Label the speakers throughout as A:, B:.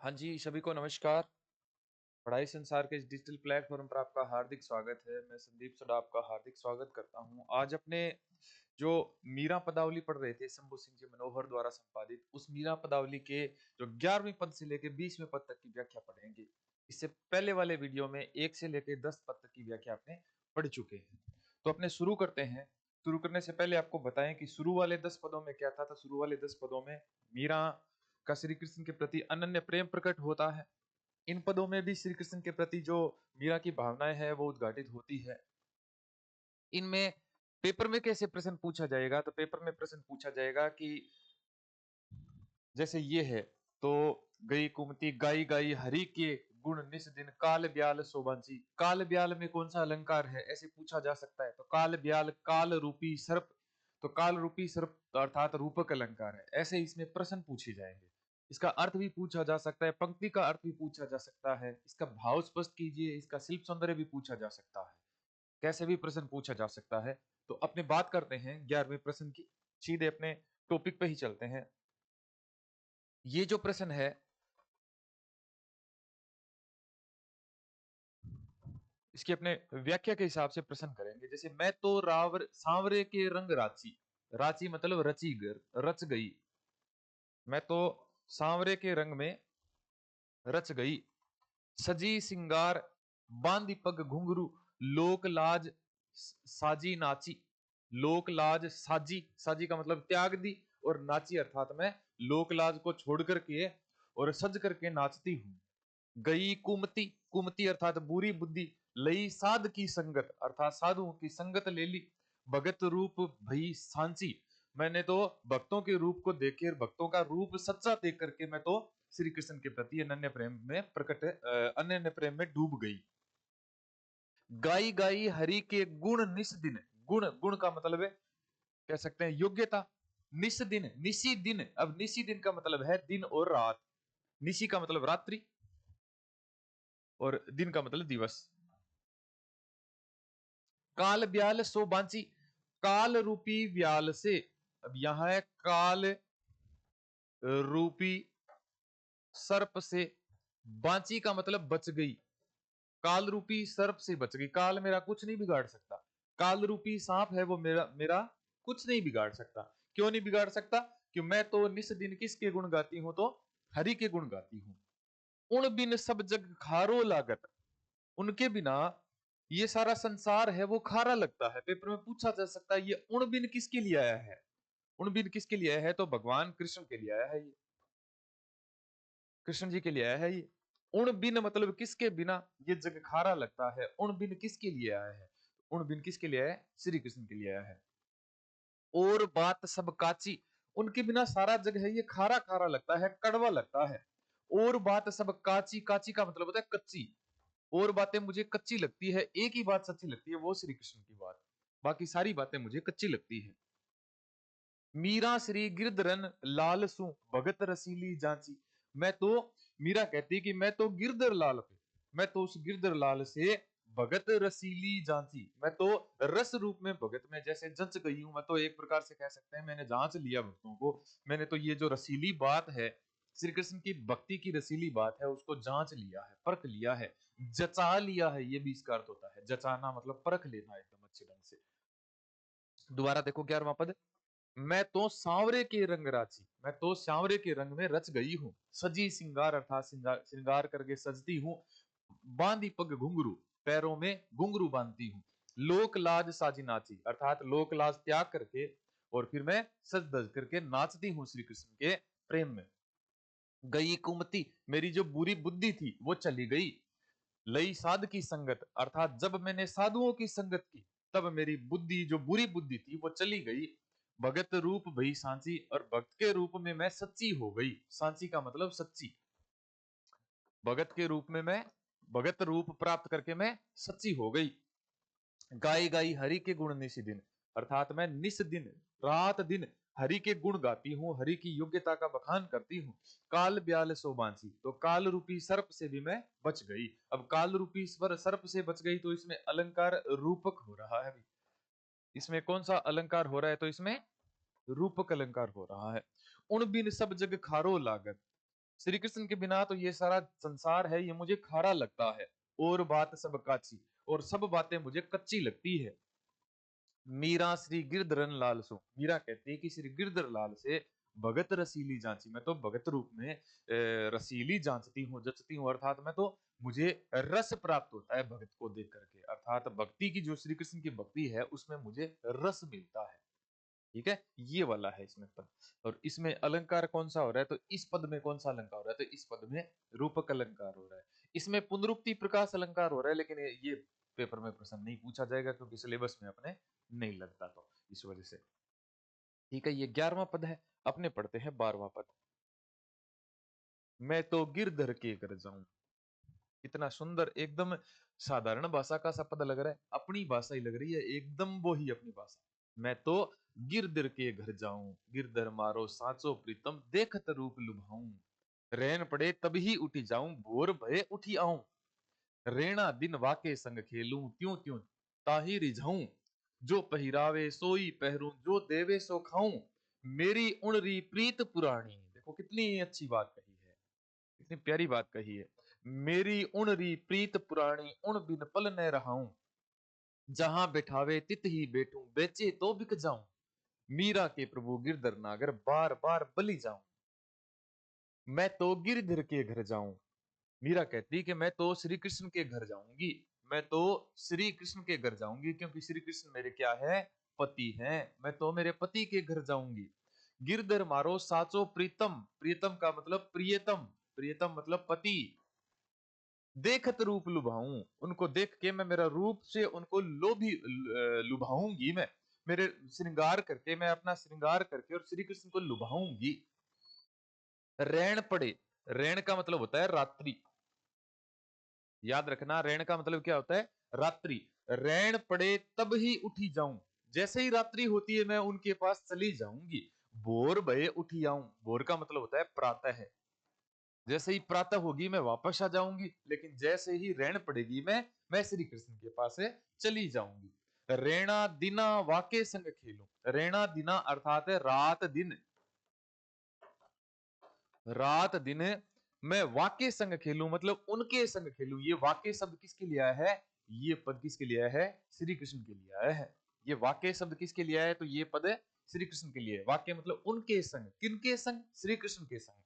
A: हाँ जी, सभी को नमस्कार। पढ़ाई संसार के इस डिजिटल प्लेटफ़ॉर्म पर आपका हार्दिक स्वागत है। मैं संदीप सदा आपका हार्दिक स्वागत करता हूँ। आज अपने जो मीरा पदावली पढ़ रहे थे शंभू सिंह जी मनोहर द्वारा संपादित, उस मीरा पदावली के जो 11वीं पद से लेके 20वें पद तक की व्याख्या पढ़ेंगे। इससे पहले वाले वीडियो में 1 से लेके 10 पद तक की व्याख्या आपने पढ़ चुके हैं। तो अपने शुरू करते हैं। शुरू करने से पहले आपको बताएँ कि शुरू वाले 10 पदों में क्या था? तो शुरू वाले 10 पदों में मीरा का श्री कृष्ण के प्रति अनन्य प्रेम प्रकट होता है। इन पदों में भी श्री कृष्ण के प्रति जो मीरा की भावनाएं हैं वो उद्घाटित होती है। इनमें पेपर में कैसे प्रश्न पूछा जाएगा? तो पेपर में प्रश्न पूछा जाएगा कि जैसे ये है, तो गई कुमति गाई गाई हरि के गुण निस दिन काल ब्याल शोभांसी। काल ब्याल में कौन सा अलंकार है? ऐसे पूछा जा सकता है। तो काल ब्याल काल रूपी सर्प, तो काल रूपी सर्प अर्थात रूपक अलंकार है। ऐसे इसमें प्रश्न पूछे जाएंगे। इसका अर्थ भी पूछा जा सकता है, पंक्ति का अर्थ भी पूछा जा सकता है, इसका भाव स्पष्ट कीजिए, इसका शिल्प सौंदर्य भी पूछा जा सकता है। कैसे भी प्रश्न पूछा जा सकता है। तो अपने बात करते हैं 11वें प्रश्न की। सीधे अपने टॉपिक पे ही चलते हैं। ये जो प्रश्न है, इसकी अपने व्याख्या के हिसाब से प्रश्न करेंगे। जैसे मैं तो रावर सांवरे के रंग राची, राची मतलब रची रच गई। मैं तो सांवरे के रंग में रच गई, सजी सिंगार बांदी पग घुंघरू, लोक लाज साजी नाची। लोक लाज साजी, साजी का मतलब त्याग दी, और नाची अर्थात मैं लोक लाज को छोड़ करके और सज करके नाचती हूँ। गई कुमति, कुमति अर्थात बुरी बुद्धि, लई साध की संगत अर्थात साधुओं की संगत ले ली। भगत रूप भई सांची, मैंने तो भक्तों के रूप को देखे, भक्तों का रूप सच्चा देख करके मैं तो श्री कृष्ण के प्रति अनन्य प्रेम में अनन्य प्रेम में डूब गई। गाई गाई हरि के गुण निस दिन, गुण गुण का मतलब है, कह सकते हैं योग्यता। निस दिन निसी दिन, अब निसी दिन का मतलब है दिन और रात। निसी का मतलब रात्रि और दिन का मतलब दिवस। काल ब्याल सो बांची, काल रूपी व्याल से, अब यहां है काल रूपी सर्प से, बांची का मतलब बच गई। काल रूपी सर्प से बच गई। काल मेरा कुछ नहीं बिगाड़ सकता। काल रूपी सांप है वो मेरा मेरा कुछ नहीं बिगाड़ सकता। क्यों नहीं बिगाड़ सकता? कि मैं तो निस दिन किसके गुण गाती हूं? तो हरि के गुण गाती हूं। उन बिन सब जग खारो लागत, उनके बिना ये सारा संसार है वो खारा लगता है। पेपर में पूछा जा सकता है ये उण बिन किसके लिए आया है? उण बिन किसके लिए आया है? तो भगवान कृष्ण के लिए आया है ये, कृष्ण जी के लिए आया है ये। उण बिन मतलब किसके बिना ये जग खारा लगता है। उण बिन किसके लिए आया है? उण बिन किसके लिए आया है? श्री कृष्ण के लिए आया है। और बात सब काची, उनके बिना सारा जग है ये खारा खारा लगता है, कड़वा लगता है। और बात सब काची, काची का मतलब होता है कच्ची। और बातें मुझे कच्ची लगती है, एक ही बात सच्ची लगती है, वो श्री कृष्ण की बात। बाकी सारी बातें मुझे कच्ची लगती है। मीरा श्री गिरधरन लाल सू, भगत रसीली जांची। मैं तो, मीरा कहती कि मैं तो गिरधर लाल पे, मैं तो उस गिरधर लाल से भगत रसीली जांची, मैं तो रस रूप में भगत में जैसे जंच गई हूं। मैं तो एक प्रकार से कह सकते हैं मैंने जांच लिया भक्तों को। मैंने तो ये जो रसीली बात है, श्री कृष्ण की भक्ति की रसीली बात है, उसको जांच लिया है, परख लिया है, जचा लिया है। ये भी इसका अर्थ होता है। जचाना मतलब परख लेना एकदम अच्छे ढंग से। दोबारा देखो 11वां पद। मैं तो सांवरे के रंग राची, मैं तो सांवरे के रंग में रच गई हूं। सजी सिंगार अर्थात श्रृंगार करके सजती हूं। बांधी पग घुंघरू, पैरों में घुंघरू बांधती हूं। लोक लाज साजी नाची अर्थात लोक लाज त्याग करके और फिर मैं सज धज करके नाचती हूं श्री कृष्ण के प्रेम में। गई कुमति, मेरी जो बुरी बुद्धि थी वो चली गई। लई साध की संगत अर्थात जब मैंने साधुओं की संगत की तब मेरी बुद्धि, जो बुरी बुद्धि थी वो चली गई। भगत रूप भई सांची, और भक्त के रूप में मैं सच्ची हो गई। सांची का मतलब सच्ची। भगत के रूप में मैं, भगत रूप प्राप्त करके मैं सच्ची हो गई। गाई गाई हरि के गुण निस दिन, अर्थात मैं निस दिन रात दिन हरि के गुण गाती हूँ, हरि की योग्यता का बखान करती हूँ। काल ब्याल सो बांसी, तो काल रूपी सर्प से भी मैं बच गई। अब काल रूपी सर्प से बच गई तो इसमें अलंकार रूपक हो रहा है। इसमें कौन सा अलंकार हो रहा है? तो इसमें रूपक अलंकार हो रहा है। उन बिन सब जग खारो लागत, श्री कृष्ण के बिना तो ये सारा संसार है ये मुझे खारा लगता है। और बात सब काची, और सब बातें मुझे कच्ची लगती है। मीरा श्री गिरधरन लाल सो, मीरा कहती है कि श्री गिरधर लाल से भगत रसीली जांची, मैं तो भगत रूप में रसीली जांचती हूँ, जचती हूँ, अर्थात मैं तो मुझे रस प्राप्त होता है भगत को देख करके, अर्थात भक्ति की जो श्री कृष्ण की भक्ति है उसमें मुझे रस मिलता है। ठीक है, ये वाला है इसमें पद। और इसमें अलंकार कौन सा हो रहा है, तो इस पद में कौन सा अलंकार हो रहा है, तो इस पद में रूपक अलंकार हो रहा है। इसमें पुनरुक्ति प्रकाश अलंकार हो रहा है, लेकिन ये पेपर में प्रश्न नहीं पूछा जाएगा क्योंकि सिलेबस में अपने नहीं लगता, तो इस वजह से। ठीक है, ये 11वां पद है। अपने पढ़ते हैं 12वां पद। मैं तो गिरधर के कर जाऊं, कितना सुंदर, एकदम साधारण भाषा का सा पद लग रहा है, अपनी भाषा ही लग रही है, एकदम वो ही अपनी भाषा। मैं तो गिरधर के घर जाऊं, गिरधर मारो साचो प्रीतम, देखत रूप लुभाऊं। रैन पड़े तभी उठी जाऊं, भोर भये उठी आऊं। रेणा दिन वाके संग खेलूं, त्यों त्यों ताही रिझाऊं। जो पहिरावे सोई पहरूं, जो देवे सो खाऊं। मेरी उणरी प्रीत पुरानी, देखो कितनी अच्छी बात कही है, कितनी प्यारी बात कही है। मेरी उणरी प्रीत पुरानी, उण बिन पल न रहाऊं। जहां बैठावे तित ही बैठूं, बेचे तो बिक जाऊं। मीरा के प्रभु गिरधर नागर, बार बार बलि जाऊं। मैं तो गिरधर के घर जाऊं, मीरा कहती कि मैं तो श्री कृष्ण के घर जाऊंगी, मैं तो श्री कृष्ण के घर जाऊंगी, क्योंकि श्री कृष्ण मेरे क्या है, पति हैं। मैं तो मेरे पति के घर जाऊंगी। गिरधर मारो साचो प्रीतम, प्रीतम का मतलब प्रियतम, प्रियतम मतलब पति। देखत रूप लुभाऊं, उनको देख के मैं मेरा रूप से उनको लुभाऊंगी, मैं मेरे श्रृंगार करके, मैं अपना श्रृंगार करके और श्री कृष्ण को लुभाऊंगी। रैन पड़े, रैन का मतलब होता है रात्रि, याद रखना, रैन का मतलब क्या होता है, रात्रि। रैन पड़े तब ही उठी जाऊं, जैसे ही रात्रि होती है मैं उनके पास चली जाऊंगी। भोर भये उठी आऊं, भोर का मतलब होता है प्रातः है, जैसे ही प्रातः होगी मैं वापस आ जाऊंगी, लेकिन जैसे ही रैन पड़ेगी मैं श्री कृष्ण के पास से चली जाऊंगी। रेणा दिना वाके संग खेलूं, रेणा दिना अर्थात है रात दिन, रात दिन मैं वाके संग खेलूं मतलब उनके संग खेलूं। ये वाके शब्द किसके लिए आया है, ये पद किसके लिए आया है, श्री कृष्ण के लिए आया है। ये वाके शब्द किसके लिए आया है, तो ये पद श्री कृष्ण के लिए। वाक्य मतलब उनके संग, किनके संग, श्री कृष्ण के संग।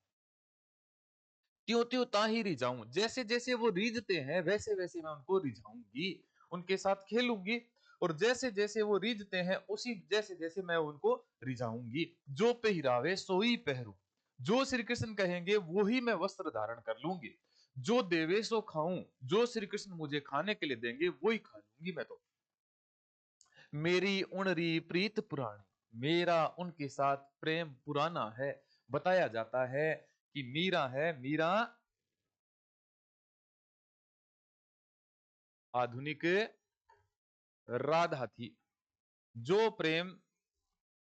A: त्यों त्यों ताही रिझाऊं, जैसे जैसे वो रिझते हैं वैसे वैसे मैं उनको रिझाऊंगी, उनके साथ खेलूंगी। और जैसे जैसे वो रिझते हैं उसी जैसे जैसे मैं उनको रिझाऊंगी। जो पहरावे सोई पहरू, जो श्री कृष्ण कहेंगे वो ही मैं वस्त्र धारण कर लूंगी। जो देवे सो खाऊं, जो श्री कृष्ण मुझे खाने के लिए देंगे वो ही खा लूंगी मैं तो। मेरी उणरी प्रीत पुरानी, मेरा उनके साथ प्रेम पुराना है। बताया जाता है कि मीरा है, मीरा आधुनिक राधा थी। जो प्रेम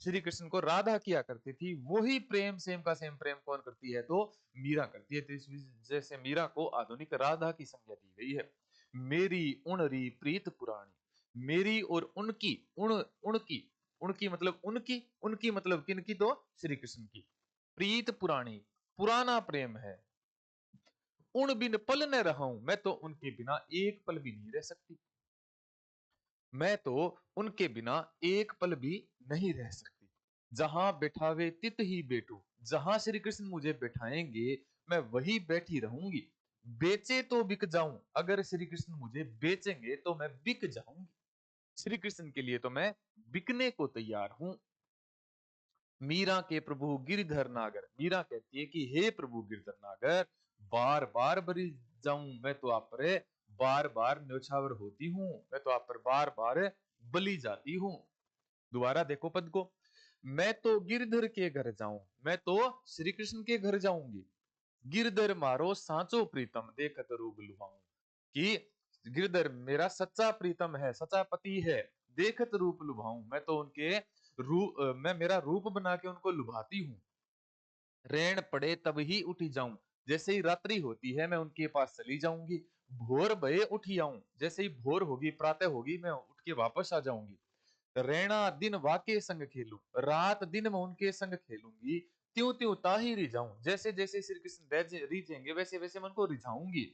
A: श्री कृष्ण को राधा किया करती थी वही प्रेम सेम का सेम प्रेम कौन करती है, तो मीरा करती है। तो इस वजह से मीरा को आधुनिक राधा की संज्ञा दी गई है। मेरी उणरी प्रीत पुरानी, मेरी और उनकी, उनकी, उनकी मतलब उनकी, उनकी मतलब किनकी, तो श्री कृष्ण की। प्रीत पुरानी, पुराना प्रेम है। उन बिन पल न रहूं, मैं तो उनके बिना एक पल भी नहीं रह सकती, मैं तो उनके बिना एक पल भी नहीं रह सकती। जहां बैठावे तित ही बैठू, जहां श्री कृष्ण मुझे बैठाएंगे मैं वही बैठी रहूंगी। बेचे तो बिक जाऊं, अगर श्री कृष्ण मुझे बेचेंगे तो मैं बिक जाऊंगी, श्री कृष्ण के लिए तो मैं बिकने को तैयार हूं। मीरा के प्रभु गिरधर नागर, मीरा कहती है कि हे प्रभु गिरधर नागर, बार बार बरी जाऊं, मैं तो आप पर बार बार न्योछावर होती हूँ, मैं तो आप पर बार बार बली जाती हूँ। दोबारा देखो पद को, मैं तो गिरधर के घर जाऊं, मैं तो श्री कृष्ण के घर जाऊंगी। गिरधर मारो सांचो प्रीतम, देखत रूप लुभाऊं, कि गिरधर मेरा सच्चा प्रीतम है, सच्चा पति है। देखत रूप लुभाऊं, मैं तो उनके मैं मेरा रूप बना के उनको लुभाती हूँ। रैन पड़े तब ही उठी जाऊं, जैसे ही रात्रि होती है मैं उनके पास चली जाऊंगी। भोर भये उठी आऊं, जैसे ही भोर होगी, प्रातः होगी, मैं उठ के वापस आ जाऊंगी। रैना दिन वाके संग खेलूं, रात दिन मैं उनके संग खेलूंगी। त्यों त्यों ताहि रिझाऊं, जैसे जैसे श्री कृष्ण रिझेंगे वैसे वैसे मन को रिझाऊंगी।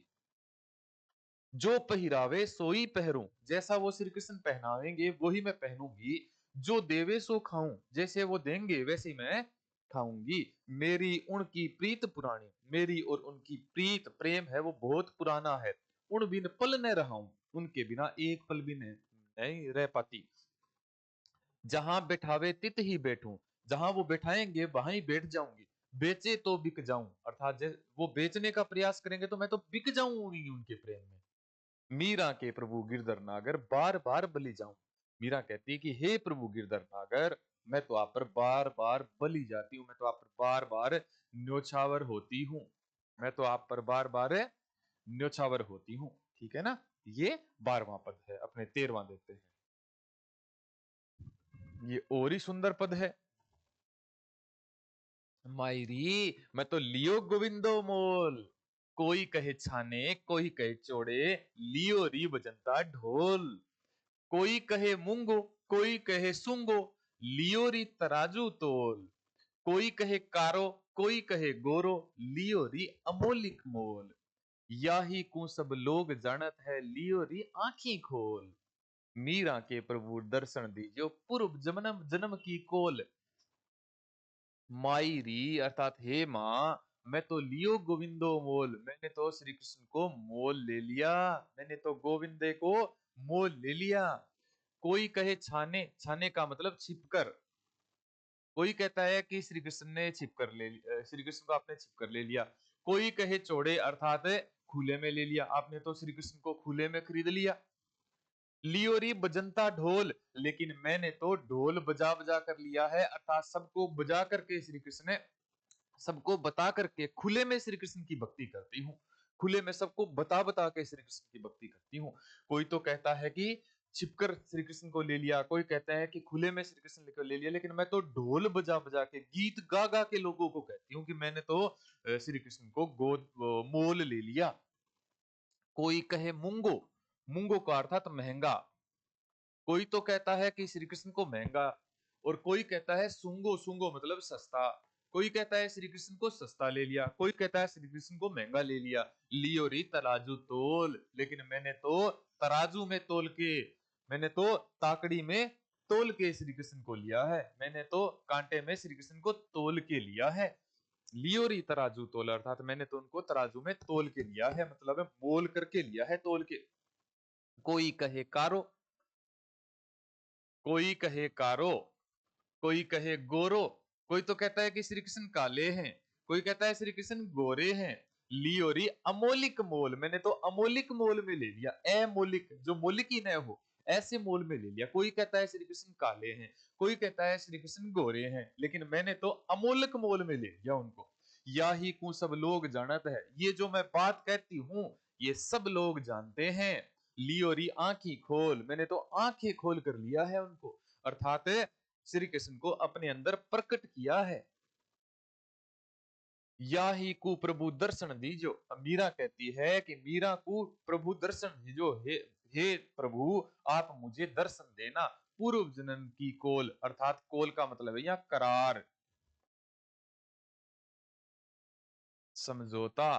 A: जो पहिरावे सोई पहरूं, जैसा वो श्री कृष्ण पहनावेंगे वही मैं पहनूंगी। जो देवे सो खाऊं, जैसे वो देंगे वैसे ही मैं खाऊंगी। मेरी उनकी प्रीत पुरानी, मेरी और उनकी प्रीत प्रेम है वो बहुत पुराना है। उन बिन पल न रहाऊं, उनके बिना एक पल भी नहीं रह पाती। जहां बैठावे तित ही बैठूं, जहां वो बैठाएंगे वहां ही बैठ जाऊंगी। बेचे तो बिक जाऊं, अर्थात वो बेचने का प्रयास करेंगे तो मैं तो बिक जाऊंगी उनके प्रेम में। मीरा के प्रभु गिरधर नागर बार बार बलि जाऊं। मीरा कहती है कि हे प्रभु गिरधर नागर, मैं तो आप पर बार बार बलि जाती हूँ, मैं तो आप पर बार बार न्योछावर होती हूँ। मैं तो आप पर बार बार न्योछावर होती हूँ। ठीक है ना। ये 12वां पद है। अपने 13वां देते हैं। ये और ही सुंदर पद है। मायरी मैं तो लियो गोविंदो मोल, कोई कहे छाने कोई कहे चोड़े, लियो री बजंता ढोल। कोई कहे मूंगो कोई कहे सूंगो, लियो री तराजू तोल। कोई कहे कारो कोई कहे गोरो, लियो री अमोलिक मोल। याही को सब लोग जानत है, लियो री आंखी खोल। मीरा के प्रभु दर्शन दीजो, पूर्व जन्म जन्म की कोल। माई री अर्थात हे माँ, मैं तो लियो गोविंदो मोल, मैंने तो श्री कृष्ण को मोल ले लिया। मैंने तो गोविंदे को मोल ले लिया। कोई कहे छाने, छाने का मतलब छिपकर। कोई कहता है कि श्री कृष्ण ने छिपकर ले लिया, श्री कृष्ण को आपने छिपकर ले लिया। कोई कहे चौड़े अर्थात खुले में ले लिया, आपने तो श्री कृष्ण को खुले में खरीद लिया। लियोरी बजंता ढोल, लेकिन मैंने तो ढोल बजा बजा कर लिया है, अर्थात सबको बजा करके श्री कृष्ण ने सबको बता करके खुले में श्री कृष्ण की भक्ति करती हूँ। खुले में सबको बता बता के श्री कृष्ण की भक्ति करती हूँ। कोई तो कहता है कि छिपकर श्री कृष्ण को ले लिया, कोई कहता है कि खुले में श्री कृष्ण को ले लिया, लेकिन मैं तो ढोल बजा बजा के गीत गा गा के लोगों को कहती हूँ कि मैंने तो श्री कृष्ण को गोद मोल ले लिया। कोई कहे मूंगो, मूंगो का अर्थात महंगा। कोई तो कहता है कि श्री कृष्ण को महंगा, और कोई कहता है सूंगो, सूंगो मतलब सस्ता। कोई कहता है श्री कृष्ण को सस्ता ले लिया, कोई कहता है श्री कृष्ण को महंगा ले लिया। लियो री तराजू तोल, लेकिन मैंने तो तराजू में तोल के, मैंने तो ताकड़ी में तोल के श्री कृष्ण को लिया है। मैंने तो कांटे में श्री कृष्ण को तोल के लिया है। लियो री तराजू तोल अर्थात मैंने तो उनको तराजू में तोल के लिया है, मतलब मोल करके लिया है, तोल के। कोई कहे कारो, कोई कहे कारो, कोई कहे गोरो। कोई तो कहता है कि श्री कृष्ण काले हैं, कोई कहता है श्री कृष्ण गोरे हैं। लियोरी अमोलिक मोल, मैंने तो अमोलिक मोल में ले लिया। अमोलिक जो मोलिक ही न हो, ऐसे मोल में ले लिया। कोई कहता है श्री कृष्ण काले हैं, कोई कहता है श्री कृष्ण गोरे हैं, लेकिन मैंने तो अमोलिक मोल में ले लिया उनको। या ही को सब लोग जानत है, ये जो मैं बात कहती हूं ये सब लोग जानते हैं। लियोरी आंखी खोल, मैंने तो आंखें खोल कर लिया है उनको, अर्थात श्री कृष्ण को अपने अंदर प्रकट किया है। या ही को प्रभु दर्शन दीजो, मीरा कहती है कि मीरा को प्रभु दर्शन दीजो, हे प्रभु आप मुझे दर्शन देना। पूर्व जन्म की कोल, अर्थात कोल का मतलब है यहाँ करार, समझौता।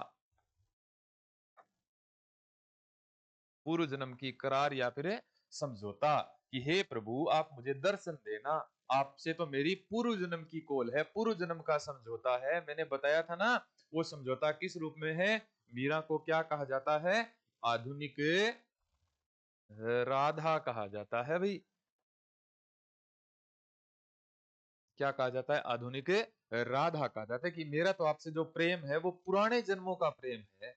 A: पूर्व जन्म की करार या फिर समझौता, कि हे प्रभु आप मुझे दर्शन देना। आपसे तो मेरी पूर्व जन्म की कोल है, पूर्व जन्म का समझौता है। मैंने बताया था ना वो समझौता किस रूप में है। मीरा को क्या कहा जाता है? आधुनिक राधा कहा जाता है भाई। क्या कहा जाता है? आधुनिक राधा कहा जाता है कि मेरा तो आपसे जो प्रेम है वो पुराने जन्मों का प्रेम है।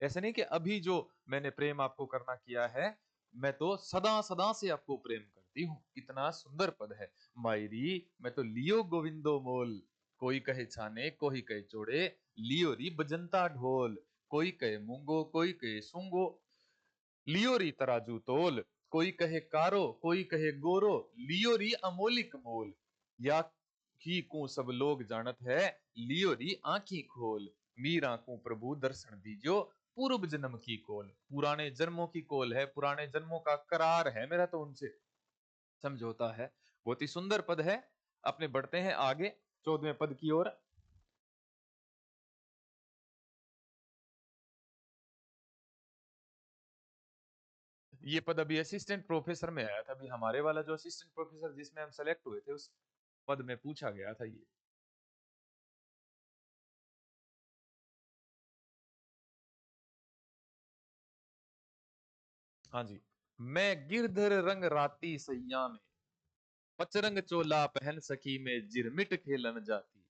A: ऐसे नहीं कि अभी जो मैंने प्रेम आपको करना किया है, मैं तो सदा सदा से आपको प्रेम करती हूँ। कितना सुंदर पद है। मायरी मैं तो लियो गोविंदो मोल, कोई कहे छाने कोई कहे चोड़े, लियो री बजंता ढोल। कोई कहे मूंगो कोई कहे सूंगो, लियो री तराजू तोल। कोई कहे कारो कोई कहे गोरो, लियो री अमोलिक मोल। या ही को सब लोग जानत है, लियो री आंखी खोल। मीरा को प्रभु दर्शन दीजो, पूर्व जन्म की कोल, पुराने जन्मों की कोल है, पुराने जन्मों का करार है मेरा तो उनसे, समझौता है। बहुत ही सुंदर पद है। अपने बढ़ते हैं आगे 14वें पद की ओर। ये पद अभी असिस्टेंट प्रोफेसर में आया था, अभी हमारे वाला जो असिस्टेंट प्रोफेसर जिसमें हम सेलेक्ट हुए थे उस पद में पूछा गया था ये। हाँ जी। मैं गिरधर रंग राती सैया में, पचरंग चोला पहन सखी में जिरमिट खेलन जाती।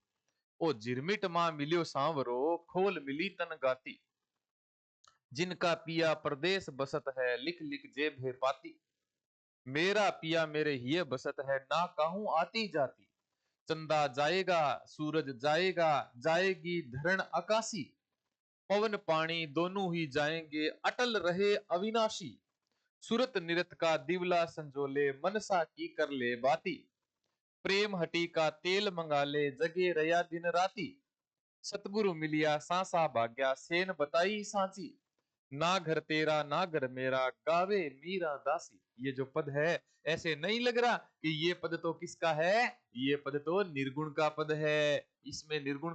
A: ओ जिरमिट मां मिलियो सांवरो, खोल मिली तन गाती। जिनका पिया परदेस बसत है, लिख लिख जेब है पाती। मेरा पिया मेरे हिये बसत है, ना कहूं आती जाती। चंदा जाएगा, सूरज जाएगा, जाएगी धरण आकाशी। पवन पानी दोनों ही जाएंगे, अटल रहे अविनाशी। सुरत निरत का दिवला संजोले, मनसा की कर ले बाती। प्रेम हटी का तेल मंगा ले, जगे रया दिन राती। सतगुरु मिलिया सांसा भाग्या, सेन बताई सांची। ना घर तेरा ना घर मेरा, गावे मीरा दासी। ये जो पद है, ऐसे नहीं लग रहा कि ये पद तो किसका है? ये पद तो निर्गुण का पद है। इसमें निर्गुण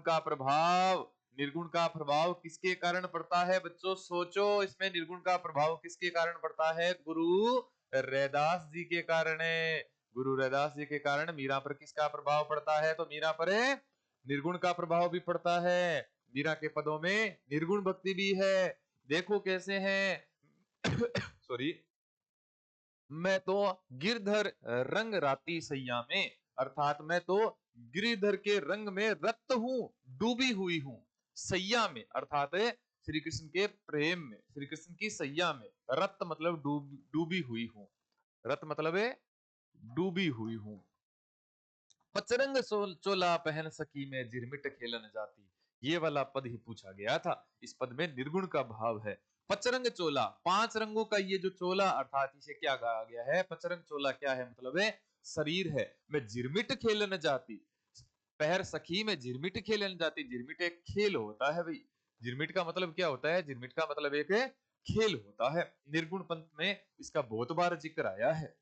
A: का प्रभाव किसके कारण पड़ता है बच्चों? सोचो, इसमें निर्गुण का प्रभाव किसके कारण पड़ता है? गुरु रैदास जी के कारण है। गुरु रैदास जी के कारण मीरा पर किसका प्रभाव पड़ता है? तो मीरा पर निर्गुण का प्रभाव भी पड़ता है। मीरा के पदों में निर्गुण भक्ति भी है। देखो कैसे हैं। सॉरी। मैं तो गिरधर रंग राती सैया में, अर्थात मैं तो गिरिधर के रंग में रत हूं, डूबी हुई हूं। सैया में अर्थात श्री कृष्ण के प्रेम में, श्री कृष्ण की सैया में। रत मतलब डूबी हुई हूं। रत मतलब है डूबी हुई हूं। पचरंग चोला पहन सकी में, जिरमिट खेलन जाती। ये वाला पद ही पूछा गया था। इस पद में निर्गुण का भाव है। पचरंग चोला, 5 रंगों का ये जो चोला, अर्थात इसे क्या कहा गया है? पचरंग चोला क्या है? मतलब है शरीर है। मैं जिरमिट खेलन जाती, पहर सखी में जिरमिट खेलन जाती। जिरमिट एक खेल होता है भाई। जिरमिट का मतलब क्या होता है? जिरमिट का मतलब एक खेल होता है। निर्गुण पंथ में इसका बहुत बार जिक्र आया है।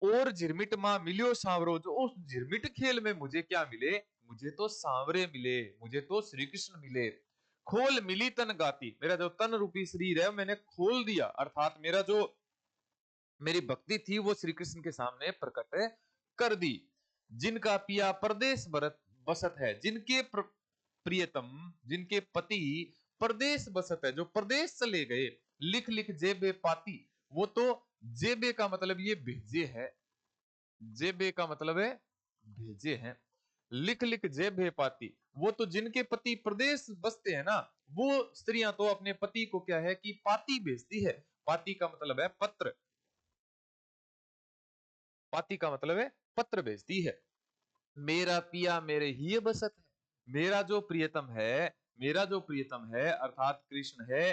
A: और झिरमिट मां मिलियो सांवरो, जो उस झिरमिट खेल में मुझे क्या मिले? मुझे तो सांवरे मिले, मुझे तो श्री कृष्ण मिले। खोल मिली तन गाती, मेरा जो तन रूपी शरीर है मैंने खोल दिया, अर्थात मेरा जो मेरी भक्ति थी वो श्री कृष्ण के सामने प्रकट कर दी। जिनका पिया परदेश बसत है, जिनके प्रियतम, जिनके पति परदेश बसत है, जो परदेश चले गए। लिख लिख जेबे पाती, वो तो जेबे का मतलब ये भेजे है। जेबे का मतलब है भेजे हैं। लिख लिख जेबे पाती, वो तो जिनके पति प्रदेश बसते हैं ना, वो स्त्रियां तो अपने पति को क्या है कि पाती भेजती है। पाती का मतलब है पत्र। पाती का मतलब है पत्र भेजती है। मेरा पिया मेरे ही बसत है, मेरा जो प्रियतम है, मेरा जो प्रियतम है अर्थात कृष्ण है,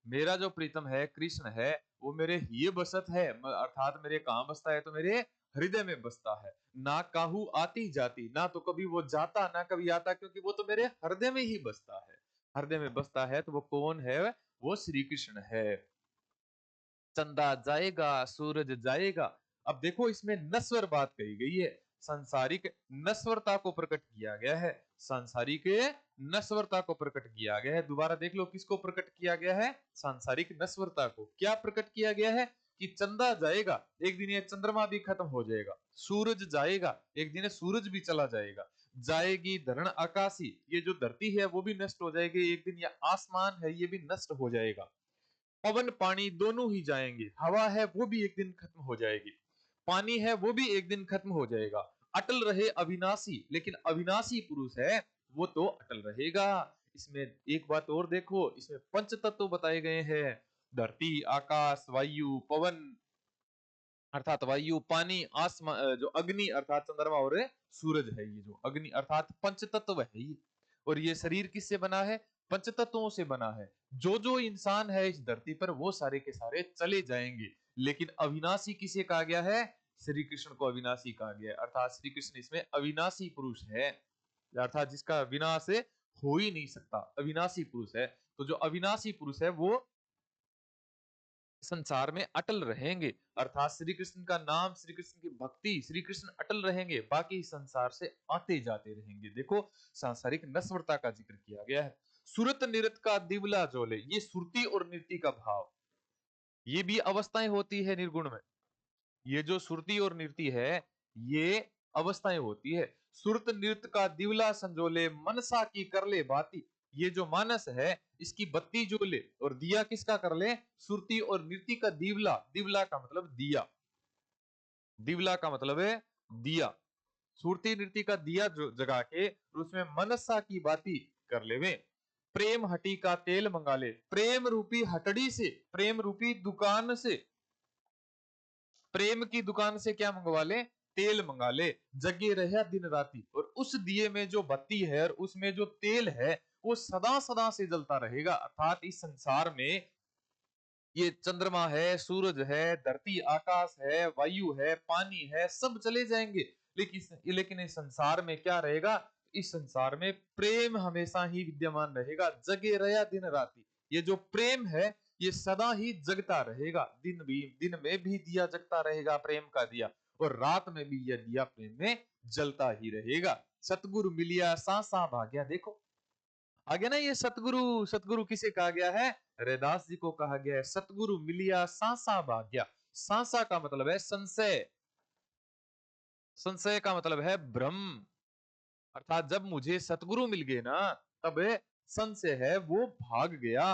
A: मेरा जो प्रीतम है कृष्ण है, वो मेरे ही बसत है, अर्थात मेरे कहां बसता है? तो मेरे हृदय में बसता है। ना काहू आती जाती, ना तो कभी वो जाता ना कभी आता, क्योंकि वो तो मेरे हृदय में ही बसता है। हृदय में बसता है तो वो कौन है? वो श्री कृष्ण है। चंदा जाएगा, सूरज जाएगा। अब देखो इसमें नस्वर बात कही गई है। सांसारिक नस्वरता को प्रकट किया गया है। सांसारिक नस्वरता को प्रकट किया गया है। दोबारा देख लो, किसको प्रकट किया गया है? सांसारिक नस्वरता को। क्या प्रकट किया गया है? कि चंदा जाएगा, एक दिन ये चंद्रमा भी खत्म हो जाएगा। सूरज जाएगा, एक दिन सूरज भी चला जाएगा। जाएगी धरण आकाशी, ये जो धरती है वो भी नष्ट हो जाएगी। एक दिन ये आसमान है ये भी नष्ट हो जाएगा। पवन पानी दोनों ही जाएंगे। हवा है वो भी एक दिन खत्म हो जाएगी। पानी है वो भी एक दिन खत्म हो जाएगा। अटल रहे अविनाशी, लेकिन अविनाशी पुरुष है वो तो अटल रहेगा। इसमें एक बात और देखो, इसमें पंच तत्व बताए गए हैं। धरती, आकाश, वायु, पवन, अर्थात वायु, पानी, आसमान, जो अग्नि अर्थात चंद्रमा और सूरज है। ये जो अग्नि अर्थात पंच तत्व है ये। और ये शरीर किससे बना है? पंच तत्वों से बना है। जो जो इंसान है इस धरती पर वो सारे के सारे चले जाएंगे, लेकिन अविनाशी किसे कहा गया है? श्री कृष्ण को अविनाशी कहा गया है। अर्थात श्री कृष्ण इसमें अविनाशी पुरुष है, अर्थात जिसका विनाश हो ही नहीं सकता, अविनाशी पुरुष है। तो जो अविनाशी पुरुष है वो संसार में अटल रहेंगे, अर्थात श्री कृष्ण का नाम, श्री कृष्ण की भक्ति, श्री कृष्ण अटल रहेंगे, बाकी संसार से आते जाते रहेंगे। देखो सांसारिक नस्वरता का जिक्र किया गया है। सुरत निरत का दिवला जोले, ये सुरती और नृत्य का भाव। ये भी अवस्थाएं होती है निर्गुण में। ये जो सुरती और नृत्य है, ये अवस्थाएं होती है। सुरत नृत्य का दिवला संजोले, मनसा की कर ले बाती। ये जो मानस है, इसकी बत्ती जो ले, और दिया किसका कर ले? सुरती और नृत्य का दिवला। दिवला का मतलब दिया, दिवला का मतलब है दिया। सुरती नृत्य का दिया जो जगा के उसमें मनसा की बाती कर लेवे। प्रेम हटी का तेल मंगा ले, प्रेम रूपी हटड़ी से, प्रेम रूपी दुकान से, प्रेम की दुकान से क्या मंगवा ले? तेल मंगा ले। जगे रहे दिन राती, और उस दिए में जो बत्ती है और उसमें जो तेल है वो सदा सदा से जलता रहेगा। अर्थात इस संसार में ये चंद्रमा है, सूरज है, धरती आकाश है, वायु है, पानी है, सब चले जाएंगे, लेकिन इस संसार में क्या रहेगा? इस संसार में प्रेम हमेशा ही विद्यमान रहेगा। जगे रहा दिन राती, ये जो प्रेम है ये सदा ही जगता रहेगा। दिन में भी दिया जगता रहेगा, प्रेम का दिया, और रात में भी यह दिया प्रेम में जलता ही रहेगा। सतगुरु मिलिया सा सा भाग्या। देखो आ गया ना, ये सतगुरु। सतगुरु किसे कहा गया है? रैदास जी को कहा गया है। सतगुरु मिलिया सांसा भाग्या। सांसा का मतलब है संशय, संशय का मतलब है भ्रम। अर्थात जब मुझे सतगुरु मिल गए ना, तब संशय है वो भाग गया।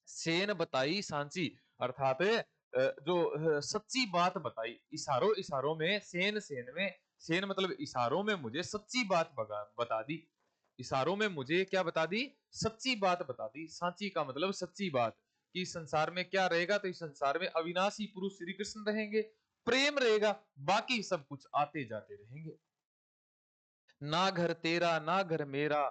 A: सेन बताई सांची, अर्थात जो सच्ची बात बताई, इशारों इशारों में, सेन सेन में, सेन मतलब इशारों में मुझे सच्ची बात बता दी। इशारों में मुझे क्या बता दी? सच्ची बात बता दी। सांची का मतलब सच्ची बात। कि संसार में क्या रहेगा? तो इस संसार में अविनाशी पुरुष श्री कृष्ण रहेंगे, प्रेम रहेगा, बाकी सब कुछ आते जाते रहेंगे। ना घर तेरा ना घर मेरा,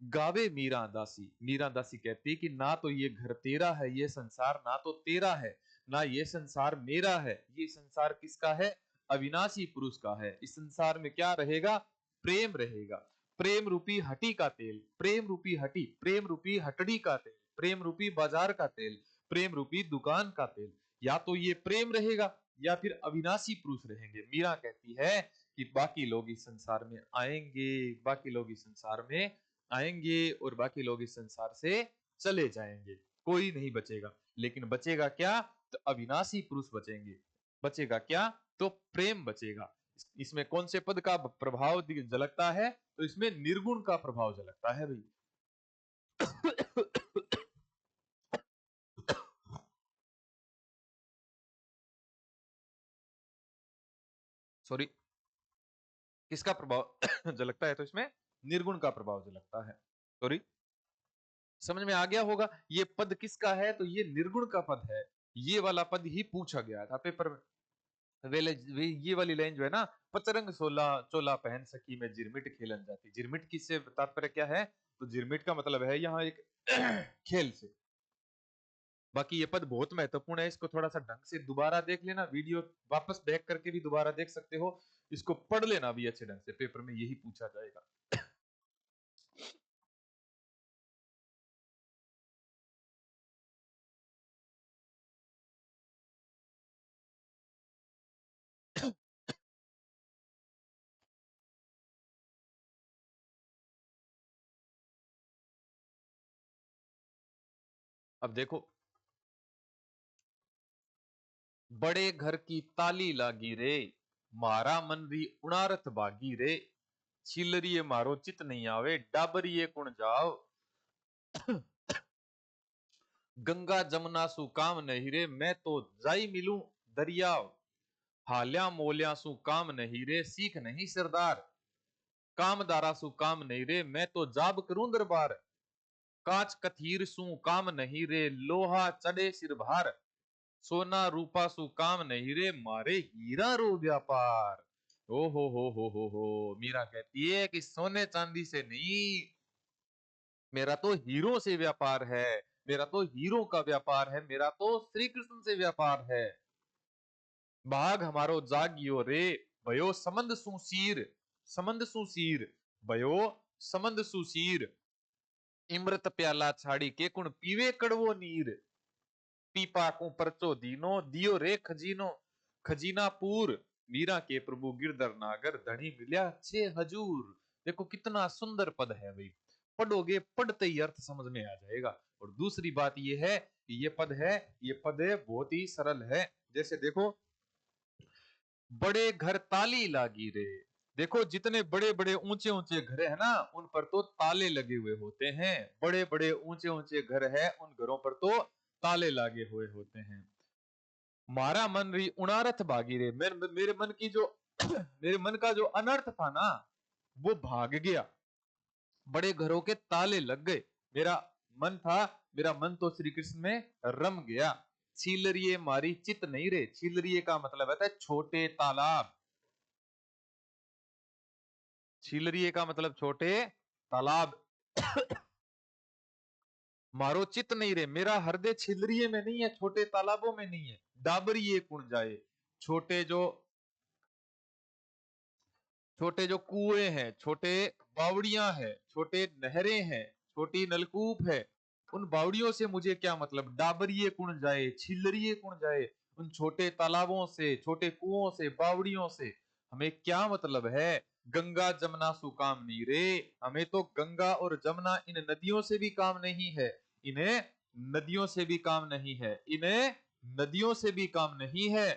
A: गावे मीरा दासी। मीरा दासी कहती है कि ना तो ये घर तेरा है, ये संसार ना तो तेरा है, ना ये संसार मेरा है। ये संसार किसका है? अविनाशी पुरुष का है। इस संसार में क्या रहेगा? प्रेम रहेगा। प्रेम रूपी हटी का तेल, प्रेम रूपी हटी, प्रेम रूपी हटड़ी का तेल, प्रेम रूपी बाजार का तेल, प्रेम रूपी दुकान का तेल। या तो ये प्रेम रहेगा या फिर अविनाशी पुरुष रहेंगे। मीरा कहती है कि बाकी लोग इस संसार में आएंगे, बाकी लोग इस संसार में आएंगे, और बाकी लोग इस संसार से चले जाएंगे, कोई नहीं बचेगा। लेकिन बचेगा क्या? तो अविनाशी पुरुष बचेंगे। बचेगा क्या? तो प्रेम बचेगा। इसमें कौन से पद का प्रभाव झलकता है? तो इसमें निर्गुण का प्रभाव झलकता है भाई। सॉरी, किसका प्रभाव झलकता है? तो इसमें निर्गुण का प्रभाव झलकता है। सॉरी, समझ में आ गया होगा ये पद किसका है? तो ये निर्गुण का पद है। ये वाला पद ही पूछा गया था पेपर में। ये वाली लाइन जो है ना, पचरंग सोला चोला पहन सकी मैं जिरमिट खेलन जाती। जिरमिट किससे तात्पर्य क्या है? तो जिरमिट का मतलब है यहाँ एक खेल से। बाकी ये पद बहुत महत्वपूर्ण है, इसको थोड़ा सा ढंग से दोबारा देख लेना, वीडियो वापस बैक करके भी दोबारा देख सकते हो। इसको पढ़ लेना भी अच्छे ढंग से, पेपर में यही पूछा जाएगा। अब देखो, बड़े घर की ताली लागी रे, मारा मन री उणारत बागी रे, छिलरिए मारो चित नहीं आवे, डाबरिए कुण जाओ। गंगा जमुना सु काम नहीं रे, मैं तो जाई मिलूं दरियाव। हाल्या मोल्या सु काम नहीं रे, सीख नहीं सरदार। कामदारा सु काम नहीं रे, मैं तो जाब करूं दरबार। कांच कथीर सु काम नहीं रे, लोहा चढ़े सिर भार। सोना रूपा सु काम नहीं रे, मारे हीरा रो व्यापार। ओ हो, मीरा कहती है कि सोने चांदी से नहीं, मेरा तो हीरो से व्यापार है, मेरा तो हीरो का व्यापार है, मेरा तो श्री कृष्ण से व्यापार है। बाघ हमारो जागियो रे, भयो समंद सुशीर। समंद सुशीर, भयो समंद सुशीर। इमृत प्याला छाड़ी के कुण पीवे कड़वो नीर। पीपा को परचो दीनो, दियो रे खजीनो। खजीना पूर, मीरा के प्रभु गिरधर नागर, धनी मिल्या 6 हजूर। देखो कितना सुंदर पद है भाई। पढ़ोगे, पढ़ते ही अर्थ समझ में आ जाएगा। और दूसरी बात यह है ये पद है, ये पद बहुत ही सरल है। जैसे देखो, बड़े घर ताली लागी रे। देखो जितने बड़े बड़े ऊंचे ऊंचे घर है ना, उन पर तो ताले लगे हुए होते हैं। बड़े बड़े ऊंचे ऊंचे घर है, उन घरों पर तो ताले लगे हुए होते हैं। मारा मन री उणारथ भागी रे, मेरे मन की जो मेरे मन का जो अनर्थ था ना, वो भाग गया। बड़े घरों के ताले लग गए। मेरा मन था, मेरा मन तो श्री कृष्ण में रम गया। छीलरिए मारी चित नहीं रे। छीलरिए का मतलब है छोटे तालाब। छीलरिए का मतलब छोटे तालाब। मारो चित नहीं रे, मेरा हृदय छिलरिए में नहीं है, छोटे तालाबों में नहीं है। डाबरिए कुण जाए, छोटे जो छोटे जो कुएं हैं, छोटे बावड़ियां हैं, छोटे नहरें हैं, छोटी नलकूप है, उन बावड़ियों से मुझे क्या मतलब। डाबरिए कुण जाए, छिलरिए कुण जाए, उन छोटे तालाबों से, छोटे कुओं से, बावड़ियों से हमें क्या मतलब है। गंगा जमुना सु काम नहीं रे। हमें तो गंगा और जमुना, इन नदियों से भी काम नहीं है। इन्हें नदियों से भी काम नहीं है, इन्हें नदियों से भी काम नहीं है।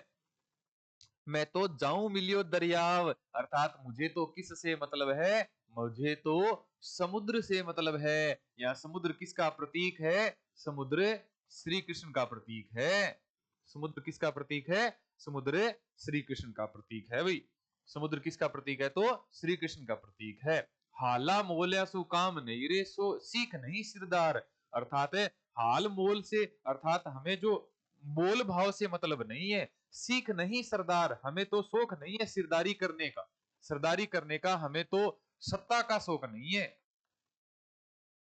A: मैं तो जाऊं मिलियो दरियाव, अर्थात मुझे तो किससे मतलब है, मुझे तो समुद्र से मतलब है। या समुद्र किसका प्रतीक है, समुद्र श्री कृष्ण का प्रतीक है। समुद्र किसका प्रतीक है, समुद्र श्री कृष्ण का प्रतीक है भाई। समुद्र किसका प्रतीक है, तो श्री कृष्ण का प्रतीक है। हाला मोल्या सु काम नहीं रे, सो सीख नहीं सिरदार। अर्थात है हाल मोल से, अर्थात हमें जो मोल भाव से मतलब नहीं है। सीख नहीं सरदार, हमें तो शौक नहीं है सिरदारी करने का। सरदारी करने का हमें तो सत्ता का शौक नहीं है।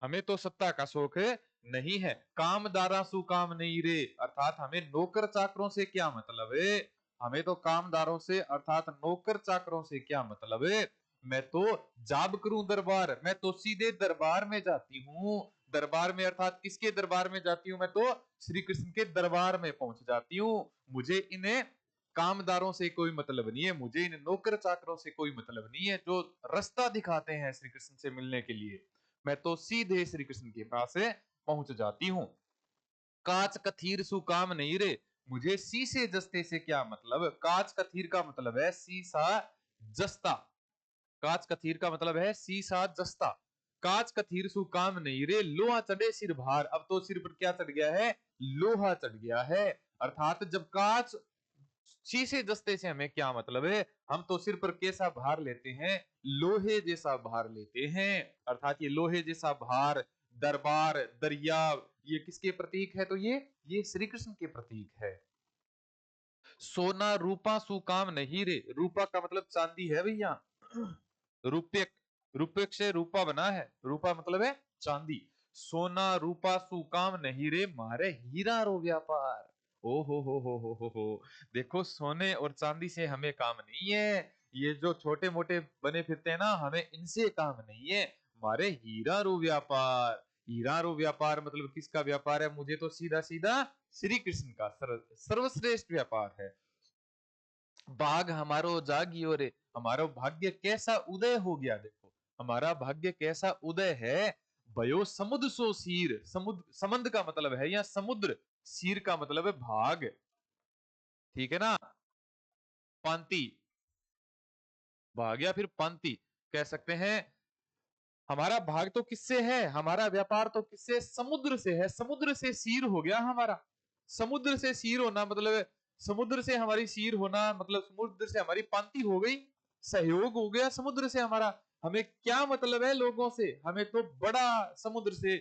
A: हमें तो सत्ता का शौक नहीं है। कामदारा सु काम नहीं रे, अर्थात हमें नौकर चाकरों से क्या मतलब है। हमें तो कामदारों से, अर्थात नौकर चाकरों से क्या मतलब है। मैं तो जाब करूं दरबार, मैं तो सीधे दरबार में जाती हूँ। दरबार में अर्थात किसके दरबार में जाती हूँ, मैं तो श्री कृष्ण के दरबार में पहुंच जाती हूँ। मुझे इन्हें कामदारों से कोई मतलब नहीं है, मुझे इन नौकर चाकरों से कोई मतलब नहीं है जो रास्ता दिखाते हैं श्री कृष्ण से मिलने के लिए। मैं तो सीधे श्री कृष्ण के पास पहुंच जाती हूँ। काच कथीर सु काम नहीं रे, मुझे शीशे जस्ते से क्या मतलब। काच कथीर का मतलब है शीशा जस्ता। काच कथीर का मतलब है शीशा जस्ता। काच कथीर सु काम नहीं रे, लोहा चढ़े सिर भार। अब तो सिर पर क्या चढ़ गया है, लोहा चढ़ गया है। अर्थात जब काच शीशे जस्ते से हमें क्या मतलब है, हम तो सिर पर कैसा भार लेते हैं, लोहे जैसा भार लेते हैं। अर्थात ये लोहे जैसा भार, दरबार, दरिया, ये किसके प्रतीक है, तो ये श्री कृष्ण के प्रतीक है। सोना रूपा सु काम नहीं रे, रूपा का मतलब चांदी है भैया। रुपये, रुपये से रूपा बना है, रूपा मतलब है चांदी। सोना रूपा सु काम नहीं रे, मारे हीरा रो व्यापार। ओ हो, देखो सोने और चांदी से हमें काम नहीं है। ये जो छोटे मोटे बने फिरते हैं ना, हमें इनसे काम नहीं है। मारे हीरा रो व्यापार। हीरा रो व्यापार मतलब किसका व्यापार है, मुझे तो सीधा सीधा श्री कृष्ण का सर्वश्रेष्ठ व्यापार है। बाघ हमारो जागियो रे, हमारा भाग्य कैसा उदय हो गया। देखो हमारा भाग्य कैसा उदय है। भयो समुद्र सो सीर, समुद्र समंद का मतलब है या समुद्र, सीर का मतलब है भाग। ठीक है ना, पांति, भाग या फिर पांति कह सकते हैं। हमारा भाग तो किससे है, हमारा व्यापार तो किससे, समुद्र से है। समुद्र से सीर हो गया हमारा। समुद्र से सीर होना मतलब, समुद्र से हमारी सीर होना मतलब समुद्र से हमारी पांति हो गई, सहयोग हो गया समुद्र से हमारा। हमें क्या मतलब है लोगों से, हमें तो बड़ा समुद्र से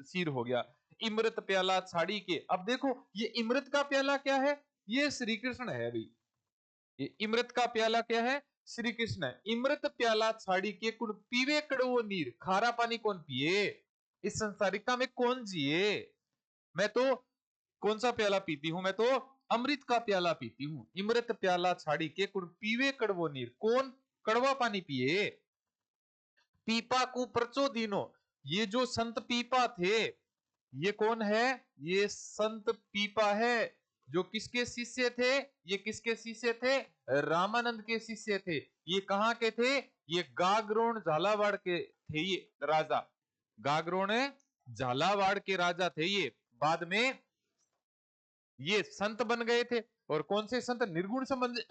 A: सीर हो गया। इमृत प्याला छाड़ी के, अब देखो ये इमृत का प्याला क्या है, ये श्री कृष्ण है भाई। ये इमृत का प्याला क्या है, श्री कृष्ण है। इमृत प्याला छाड़ी के कुण पीवे कड़वो नीर, खारा पानी कौन पिए, इस संसारिका में कौन जिए। मैं तो कौन सा प्याला पीती हूं, मैं तो अमृत का प्याला पीती हूं। इमृत प्याला छाड़ी के कुण पीवे कड़वो नीर, कौन कड़वा पानी पिए। पीपा को परचो दीनो, ये जो संत पीपा थे, ये कौन है, ये संत पीपा है। जो किसके शिष्य थे, ये किसके शिष्य थे, रामानंद के शिष्य थे। ये कहां के थे, ये गागरोण झालावाड़ के थे ये राजा। गागरोण झालावाड़ के राजा थे ये। बाद में ये संत बन गए थे। और कौन से संत? निर्गुण संबंधी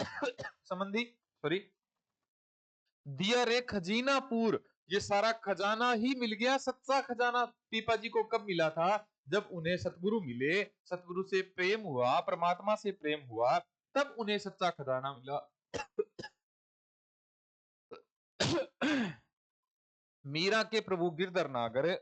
A: संबंधी, सॉरी, दिया रे खजीनापुर, ये सारा खजाना ही मिल गया। सच्चा खजाना पीपा जी को कब मिला था? जब उन्हें सतगुरु मिले, सतगुरु से प्रेम हुआ, परमात्मा से प्रेम हुआ, तब उन्हें सच्चा खजाना मिला। मीरा के प्रभु गिरधर नागर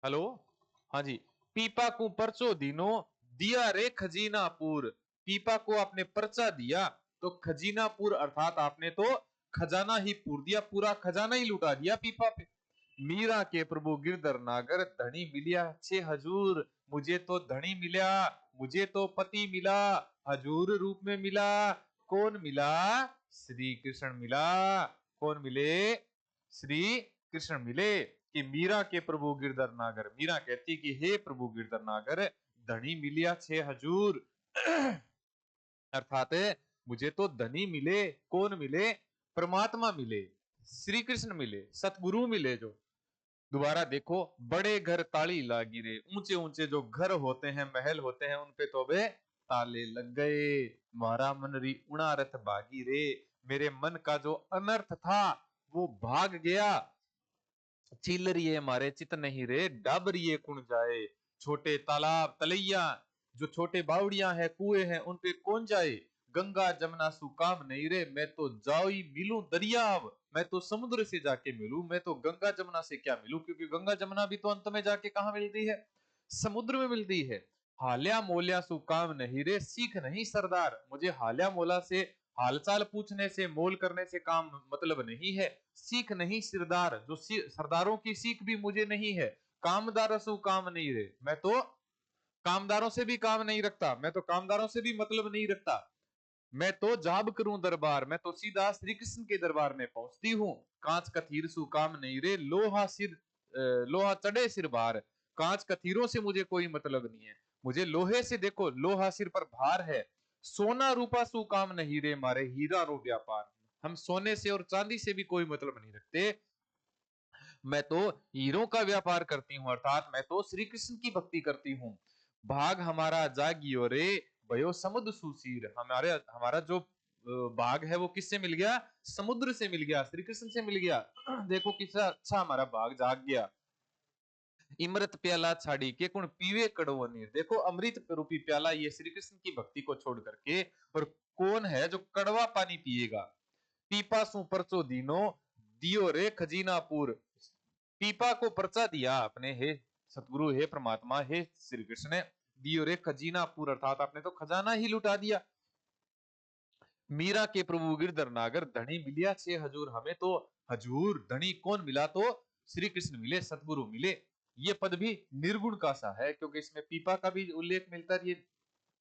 A: हेलो, हाँ जी। पीपा को परचो दीनो, दिया रे खजीनापुर, पीपा को आपने पर्चा दिया तो खजीनापुर अर्थात आपने तो खजाना ही पूर दिया, पूरा खजाना ही लुटा दिया पीपा पे। मीरा के प्रभु गिरधर नागर, धनी मिलिया छे हजूर, मुझे तो धनी मिला, मुझे तो पति मिला, हजूर रूप में मिला। कौन मिला? श्री कृष्ण मिला। कौन मिले? श्री कृष्ण मिले। कि मीरा के प्रभु गिरधर नागर, मीरा कहती कि हे प्रभु गिरधर नागर, धनी मिलिया छे हजूर। अर्थात मुझे तो धनी मिले। कौन मिले? परमात्मा मिले, श्री कृष्ण मिले, सतगुरु मिले। जो दोबारा देखो, बड़े घर ताली लागी रे, ऊंचे ऊंचे जो घर होते हैं, महल होते हैं, उनपे तो बे ताले लग गए। मारा मन री उणारथ भागी रे, मेरे मन का जो अनर्थ था वो भाग गया। चिलरिए मारे चित नहीं रे, डाबरिए कुण जाए, छोटे तालाब तलैया, जो छोटे बावड़िया है, कुएं हैं, उन पे कौन जाए। गंगा जमुना सुकाम नहीं रे, मैं तो जाई मिलूं दरियाव, मैं तो समुद्र से जाके मिलूं, मैं तो गंगा जमुना से क्या मिलूं, क्योंकि गंगा जमुना भी तो अंत में जाके कहां मिलती है? समुद्र में मिलती है। हाल्या मोल्या सुकाम नहीं रे, सीख नहीं सरदार, मुझे हाल्या मोला से हालचाल पूछने से, मोल करने से काम मतलब नहीं है। सीख नहीं सिरदार, जो सरदारों की सीख भी मुझे नहीं है। कामदार सु काम नहीं रे, मैं तो कामदारों से भी काम नहीं रखता, मैं तो कामदारों से भी मतलब नहीं रखता। मैं तो जाब करूं दरबार, मैं तो सीधा श्री कृष्ण के दरबार में पहुंचती हूँ। कांच कथीर सु काम नहीं रे, लोहा सिर लोहा चढ़े सिर भार, कांच कथीरों से मुझे कोई मतलब नहीं है। मुझे लोहे से, देखो लोहा सिर पर भार है। सोना रूपा सु काम नहीं रे, मारे हीरा रो व्यापार, हम सोने से और चांदी से भी कोई मतलब नहीं रखते। मैं तो हीरों का व्यापार करती हूँ, अर्थात मैं तो श्री कृष्ण की भक्ति करती हूँ। भाग हमारा जागियो रे, भयो समुद्र सुशीर, हमारे हमारा जो भाग है वो किससे मिल गया? समुद्र से मिल गया, श्री कृष्ण से मिल गया। देखो कितना अच्छा हमारा भाग जाग गया। इमृत प्याला छाड़ी के कुण पीवे कड़वो नीर, देखो अमृत रूपी प्याला ये श्री कृष्ण की भक्ति को छोड़ करके, और कौन है जो कड़वा पानी पिएगा? पीपा सु परचो दीनो, दियो रे खजीनापुर, पीपा को पर्चा दिया आपने, हे सतगुरु, हे परमात्मा, हे श्री कृष्ण ने, दियो रे खजीनापुर अर्थात आपने तो खजाना ही लुटा दिया। मीरा के प्रभु गिरधर नागर, धनी मिलिया छे हजूर, हमें तो हजूर धनी कौन मिला? तो श्री कृष्ण मिले, सतगुरु मिले। ये पद भी निर्गुण का सा है, क्योंकि इसमें पीपा का भी उल्लेख मिलता है। ये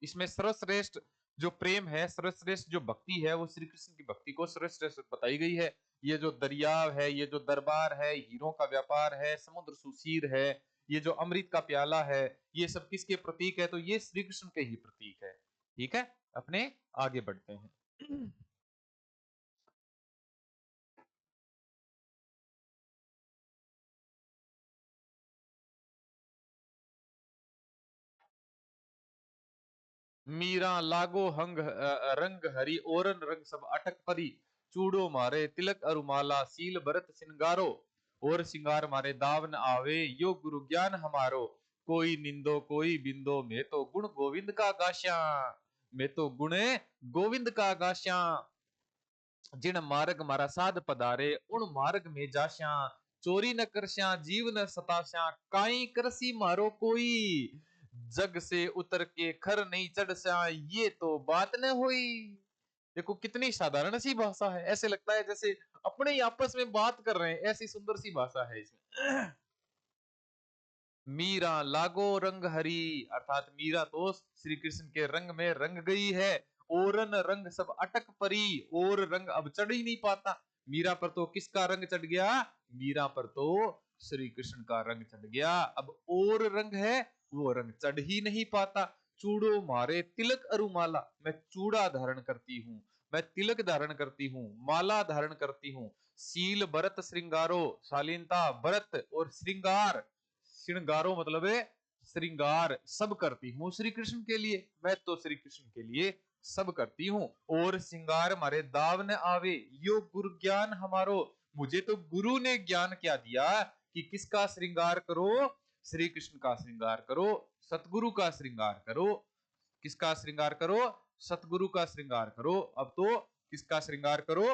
A: इसमें सर्वश्रेष्ठ जो प्रेम है, सर्वश्रेष्ठ जो भक्ति है, वो श्री कृष्ण की भक्ति को सर्वश्रेष्ठ बताई गई है। ये जो दरियाव है, ये जो दरबार है, हीरों का व्यापार है, समुद्र सुशीर है, ये जो अमृत का प्याला है, ये सब किसके प्रतीक है? तो ये श्री कृष्ण के ही प्रतीक है। ठीक है, अपने आगे बढ़ते हैं। मीरा लागो रंग हरी, ओरन रंग सब अटक परी, चूड़ो मारे तिलक अरुमाला, सील भरत सिंगारो, और सिंगार मारे दाव न आवे, यो गुरु ज्ञान हमारो, कोई निंदो कोई बिंदो, मैं तो गुण गोविंद का गाश्या, मैं तो गुण गोविंद का गाश्या, जिन मार्ग मारा साध पधारे, उन मार्ग में जाश्या, चोरी न करश्या जीव न सताश्या, काई करसी मारो कोई, जग से उतर के खर नहीं चढ़श्या, ये तो बात न हुई। देखो कितनी साधारण सी भाषा है, ऐसे लगता है जैसे अपने ही आपस में बात कर रहे हैं, ऐसी सुंदर सी भाषा है इसमें। मीरा लागो रंग हरी, अर्थात मीरा तो श्री कृष्ण के रंग में रंग गई है। ओरन रंग सब अटक परी, और रंग अब चढ़ ही नहीं पाता। मीरा पर तो किसका रंग चढ़ गया? मीरा पर तो श्री कृष्ण का रंग चढ़ गया। अब और रंग है, वो रंग चढ़ ही नहीं पाता। चूड़ो मारे तिलक अरुमाला, मैं चूड़ा धारण करती हूँ, मैं तिलक धारण करती हूँ, माला धारण करती हूँ। शील भरत श्रृंगारो, शालीनता भरत और श्रृंगार, श्रृंगारो मतलब है श्रृंगार, सब करती हूँ श्री कृष्ण के लिए। मैं तो श्री कृष्ण के लिए सब करती हूँ। और श्रृंगार मारे दाव न आवे, यो गुरु ज्ञान हमारो, मुझे तो गुरु ने ज्ञान क्या दिया कि किसका श्रृंगार करो? श्री कृष्ण का श्रृंगार करो, सतगुरु का श्रृंगार करो। किसका श्रृंगार करो? सतगुरु का श्रृंगार करो। अब तो किसका श्रृंगार करो?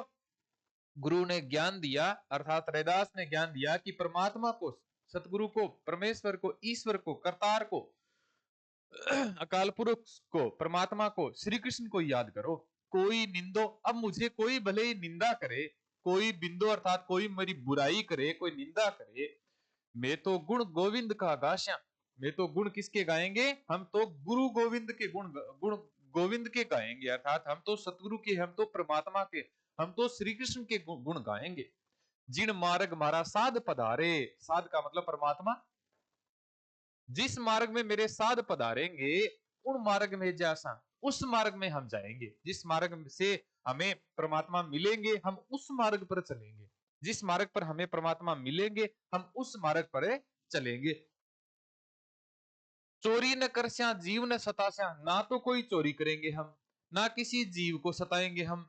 A: गुरु ने ज्ञान दिया, अर्थात रैदास ने ज्ञान दिया कि परमात्मा को, सतगुरु को, परमेश्वर को, ईश्वर को, करतार को, अकाल पुरुष को, परमात्मा को, श्री कृष्ण को याद करो। कोई निंदो, अब मुझे कोई भले ही निंदा करे, कोई बिंदो अर्थात कोई मेरी बुराई करे, कोई निंदा करे, मैं तो गुण गोविंद का गाश्या। मैं तो गुण किसके गाएंगे? हम तो गुरु गोविंद के गुण, गुण गोविंद के गाएंगे, अर्थात हम तो सतगुरु के, हम तो परमात्मा के, हम तो श्री कृष्ण के गुण गाएंगे। जिन मार्ग मारा साध पधारे, साध का मतलब परमात्मा, जिस मार्ग में मेरे साध पधारेंगे उन मार्ग में जैसा, उस मार्ग में हम जाएंगे। जिस मार्ग से हमें परमात्मा मिलेंगे हम उस मार्ग पर चलेंगे। जिस मार्ग पर हमें परमात्मा मिलेंगे हम उस मार्ग पर चलेंगे। चोरी न करस्या जीव न सतास्या, ना तो कोई चोरी करेंगे हम, ना किसी जीव को सताएंगे हम।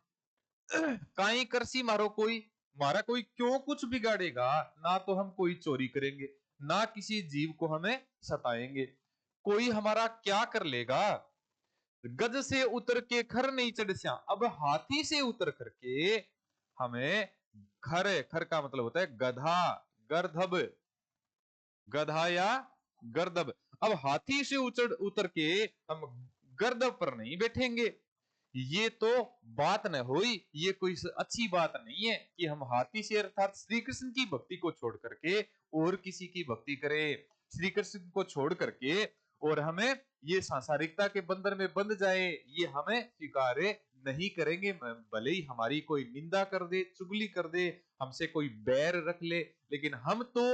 A: काई करसी मारो कोई, मारा कोई क्यों कुछ बिगाड़ेगा, ना तो हम कोई चोरी करेंगे, ना किसी जीव को हमें सताएंगे। कोई हमारा क्या कर लेगा? गज से उतर के खर नहीं चढ़स्या, अब हाथी से उतर करके हमें, खर, खर का मतलब होता है गधा, गर्दभ, गधा या गर्दभ। अब हाथी से उतर के हम गर्दभ पर नहीं बैठेंगे। ये तो बात न हुई, ये कोई अच्छी बात नहीं है कि हम हाथी से अर्थात श्री कृष्ण की भक्ति को छोड़ करके और किसी की भक्ति करें। श्री कृष्ण को छोड़ करके और हमें ये सांसारिकता के बंधन में बंध जाए, ये हमें स्वीकार नहीं करेंगे। भले ही हमारी कोई निंदा कर दे, चुगली कर दे, हमसे कोई बैर रख ले, लेकिन हम तो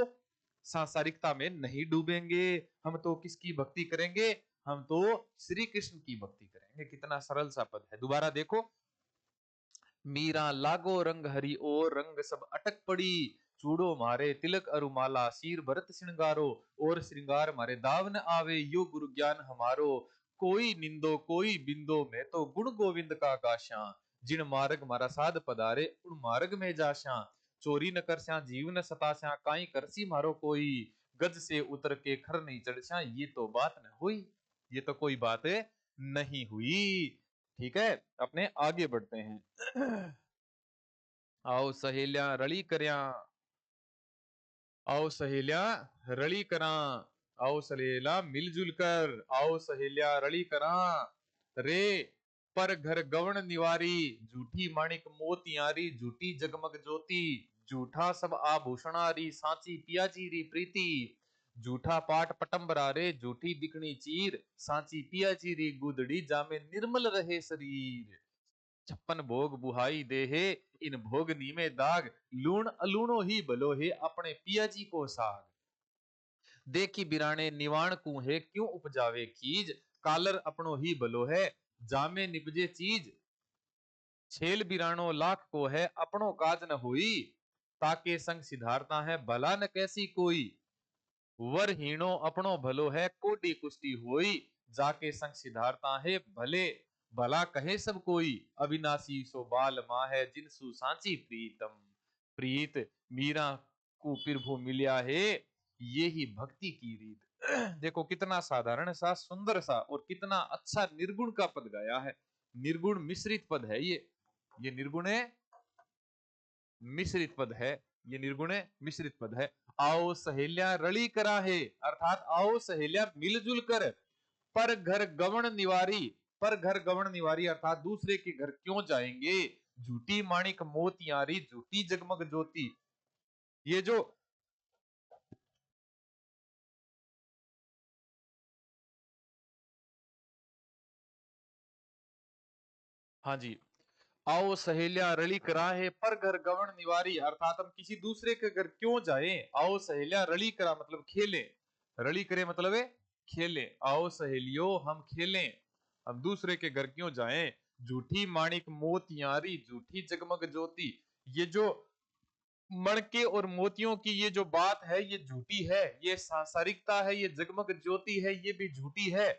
A: सांसारिकता में नहीं डूबेंगे। हम तो किसकी भक्ति करेंगे? हम तो श्री कृष्ण की भक्ति करेंगे। कितना सरल सा पद है। दोबारा देखो, मीरा लागो रंग हरि और रंग सब अटक पड़ी, चूड़ो मारे तिलक अरुमाला, शीर भरत श्रृंगारो, और श्रृंगार मारे दाव न आवे, यो गुरु ज्ञान हमारो। कोई निंदो कोई बिंदो, मैं तो गुण गोविंद का गाशा, जिन मार्ग मारा साध पधारे उन मार्ग में जाशा। चोरी न करस्या जीव न सतास्या, काई करसी मारो कोई, गज से उतर के खर नहीं चढ़स्या, ये तो बात न हुई, ये तो कोई बात नहीं हुई। ठीक है, अपने आगे बढ़ते हैं। आओ सहेलियां रली करया, आओ सहेलिया रली करा, आओ सहेलिया मिलजुल कर, आओ सहेलिया रली करा रे। पर घर गवन निवारी, झूठी माणिक मोतियारी, झूठी जगमग ज्योति, झूठा सब आभूषणारी, सांची पियाजी री प्रीति। झूठा पाट पटंबरा रे, झूठी बिकनी चीर, सांची पियाजी री गुदड़ी, जामे निर्मल रहे शरीर। 56 भोग बुहाई देहे, इन भोगनी में दाग, लूण अलूणो ही भलो है अपने पिया जी को साग। देखी बिराने निवाण कूहे, क्यों उपजावे खीज, कालर अपनो ही भलो है जामे निपजे चीज। छेल बिरानो लाख को है अपनो काज न हुई, ताके संग सिधारता है भला न कैसी कोई। वर हीणो अपनो भलो है कोडी कुश्ती होई, जाके संग सिधारता है भले भला कहे सब कोई। अविनाशी सो बाल माँ है जिनसु सांची प्रीतम, प्रीत मीरा को प्रभु मिलिया है, ये ही भक्ति की रीत। देखो कितना साधारण सा, सुंदर सा और कितना अच्छा निर्गुण का पद गाया है। निर्गुण मिश्रित पद है ये निर्गुण है मिश्रित पद है, ये निर्गुण मिश्रित पद है। आओ सहेलिया रली करा है, अर्थात आओ सहेलिया मिलजुल कर, पर घर गवन निवारी, पर घर गवन निवारी, अर्थात दूसरे के घर क्यों जाएंगे। झूठी माणिक मोतियारी, झूठी जगमग ज्योति। ये जो हाँ जी, आओ सहेलिया रली करा है पर घर गवन निवारी, अर्थात हम किसी दूसरे के घर क्यों जाएं। आओ सहेलिया रली करा मतलब खेलें, रली करे मतलब है खेलें। आओ सहेलियों हम खेलें, हम दूसरे के घर क्यों जाएं। झूठी माणिक मोतियारी, झूठी जगमग ज्योति। ये जो मणके और मोतियों की ये जो बात है ये झूठी है, ये सांसारिकता है, ये जगमग ज्योति है, ये भी झूठी है।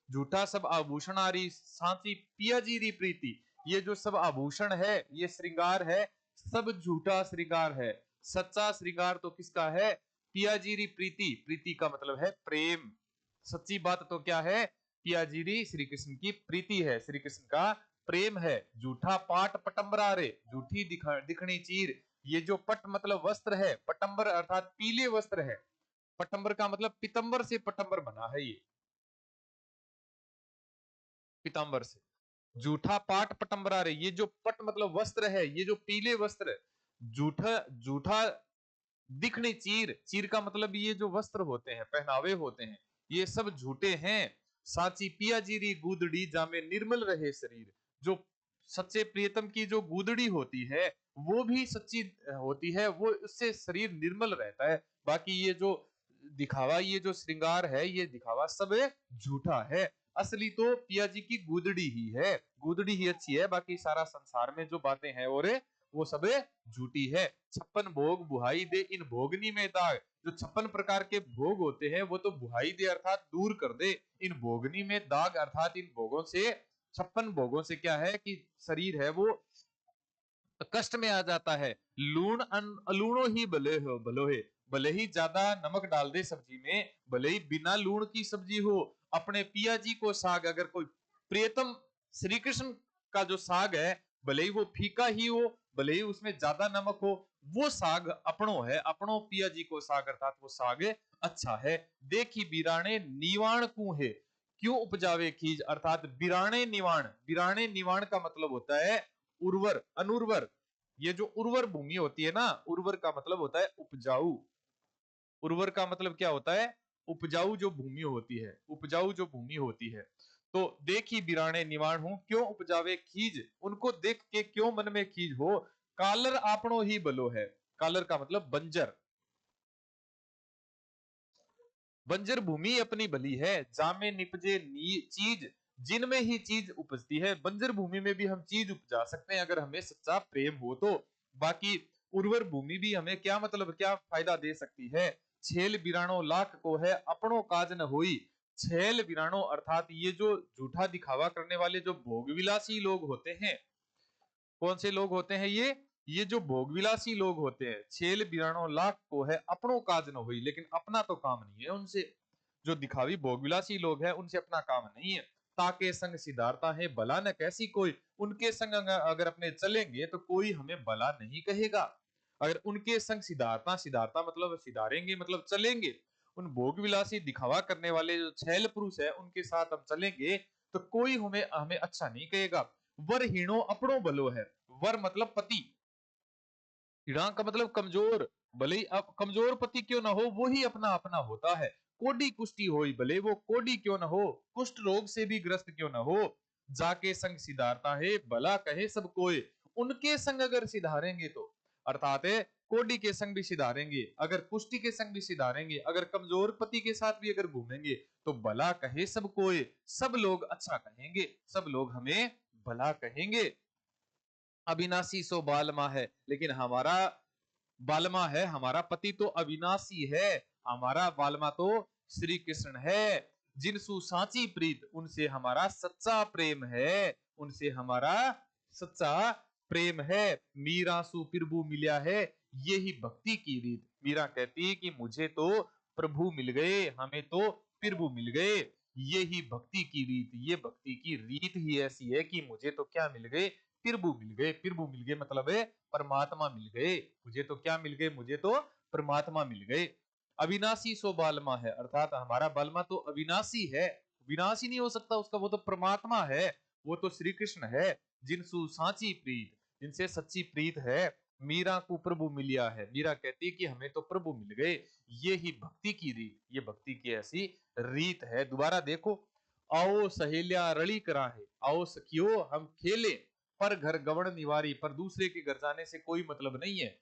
A: झूठा सब आभूषण आरी, सांची पिया जी री प्रीति। ये जो सब आभूषण है, ये श्रृंगार है, सब झूठा श्रृंगार है। सच्चा श्रृंगार तो किसका है, पिया जी री प्रीति। प्रीति का मतलब है प्रेम। सच्ची बात तो क्या है, पिया जी री श्री कृष्ण की प्रीति है, श्री कृष्ण का प्रेम है। झूठा पाट पटम्बरा रे, झूठी दिखनी चीर। ये जो पट मतलब वस्त्र है, पटंबर अर्थात पीले वस्त्र है। पटंबर का मतलब पीतंबर से पटंबर बना है, ये पीतांबर से। जूठा पाट पटंबरा रे, ये जो पट मतलब वस्त्र है, ये जो पीले वस्त्र। जूठा जूठा दिखने चीर, चीर का मतलब ये जो वस्त्र होते हैं, पहनावे होते हैं, ये सब झूठे हैं। साची पिया जीरी गुदड़ी, जामे निर्मल रहे शरीर। जो सच्चे प्रियतम की जो गुदड़ी होती है वो भी सच्ची होती है, वो उससे शरीर निर्मल रहता है। बाकी ये जो दिखावा, ये जो श्रृंगार है, ये दिखावा सब झूठा है। असली तो पिया जी की गुदड़ी ही है, गुदड़ी ही अच्छी है, बाकी सारा संसार में जो बातें हैं और वो सब झूठी है। 56 भोग बुहाई दे, इन भोगनी में दाग। जो 56 प्रकार के भोग होते हैं वो तो बुहाई दे अर्थात दूर कर दे, इन भोगनी में दाग अर्थात इन भोगों से, 56 भोगों से क्या है कि शरीर है वो कष्ट में आ जाता है। लूण अलूणो ही भले हो भलो है, भले ही ज्यादा नमक डाल दे सब्जी में, भले ही बिना लूण की सब्जी हो, अपने पिया जी को साग, अगर कोई प्रियतम श्री कृष्ण का जो साग है, भले ही वो फीका ही हो, भले ही उसमें ज्यादा नमक हो, वो साग अपनो है, अपनो पिया जी को साग, अर्थात वो साग अच्छा है। देखी बिराने नीवाण कू है, क्यों उपजावे खीज, अर्थात बिराने निवाण। बिराने निवाण का मतलब होता है उर्वर अनुर्वर। ये जो उर्वर भूमि होती है ना, उर्वर का मतलब होता है उपजाऊ। उर्वर का मतलब क्या होता है, उपजाऊ जो भूमि होती है, उपजाऊ जो भूमि होती है। तो देखी बिराने निवाण हूं, क्यों उपजावे खीज, उनको देख के क्यों मन में खीज हो। कालर आपनो ही बलो है, कालर का मतलब बंजर, बंजर भूमि अपनी भली है। जामे निपजे चीज, जिनमें ही चीज उपजती है। बंजर भूमि में भी हम चीज उपजा सकते हैं अगर हमें सच्चा प्रेम हो तो। बाकी उर्वर भूमि भी हमें क्या मतलब क्या फायदा दे सकती है। छेल बिरानो लाख को है, अपनों काज न होई। छेल बिरानो अर्थात ये जो झूठा दिखावा करने वाले जो भोगविलासी लोग होते हैं, कौन से लोग होते हैं ये जो भोगविलासी लोग होते हैं। छेल बिरानो लाख को है, अपनों काज न हुई, लेकिन अपना तो काम नहीं है उनसे। जो दिखावी भोगविलासी लोग हैं उनसे अपना काम नहीं है। ताके संग सिधारता है भला न कैसी कोई, उनके संग अगर अपने चलेंगे तो कोई हमें भला नहीं कहेगा। अगर उनके संग सिधारता, सिधारता मतलब सिधारेंगे मतलब चलेंगे, उन भोगविलासी दिखावा करने वाले जो छैल पुरुष है उनके साथ हम चलेंगे तो कोई हमें हमें अच्छा नहीं कहेगा। वर हीणो अपनो भलो है, वर मतलब पति, हीणा का मतलब कमजोर। भले ही अब कमजोर पति क्यों ना हो, वो ही अपना अपना होता है। कोडी कुष्टी होई, भले वो कोडी क्यों ना हो, कुष्ठ रोग से भी ग्रस्त क्यों ना हो। जाके संग सिधारता है भला कहे सब कोई, उनके संग अगर सिधारेंगे तो, अर्थात है कोडी के संग भी सिधारेंगे, अगर कुष्टी के संग भी सिधारेंगे, अगर कमजोर पति के साथ भी अगर घूमेंगे तो भला कहे सब कोई, सब लोग अच्छा कहेंगे, सब लोग हमें भला कहेंगे। अविनाशी सो बालमा है, लेकिन हमारा बालमा है, हमारा पति तो अविनाशी है, हमारा बालमा तो श्री कृष्ण है। जिनसु साची प्रीत, उनसे हमारा सच्चा प्रेम है, उनसे हमारा सच्चा प्रेम है। मीरा सु प्रभु मिलिया है, यही भक्ति की रीत। मीरा कहती है कि मुझे तो प्रभु मिल गए, हमें तो प्रभु मिल गए, यही भक्ति की रीत। ये भक्ति की रीत ही ऐसी है कि मुझे तो क्या मिल गए, प्रभु मिल गए। प्रभु मिल गए मतलब है परमात्मा मिल गए। मुझे तो क्या मिल गए, मुझे तो परमात्मा मिल गए। अविनाशी सो बालमा है, अर्थात हमारा बालमा तो अविनाशी है, विनाश ही नहीं हो सकता उसका, वो तो परमात्मा है, वो तो श्री कृष्ण है। जिनसु सांची प्रीत, जिनसे सच्ची प्रीत है। मीरा को प्रभु मिलिया है, मीरा कहती है कि हमें तो प्रभु मिल गए। ये ही भक्ति की रीत, ये भक्ति की ऐसी रीत है। दोबारा देखो, आओ सहेलिया रली करा है, आओ सखियो हम खेले, पर घर गवण निवारी, पर दूसरे के घर जाने से कोई मतलब नहीं है,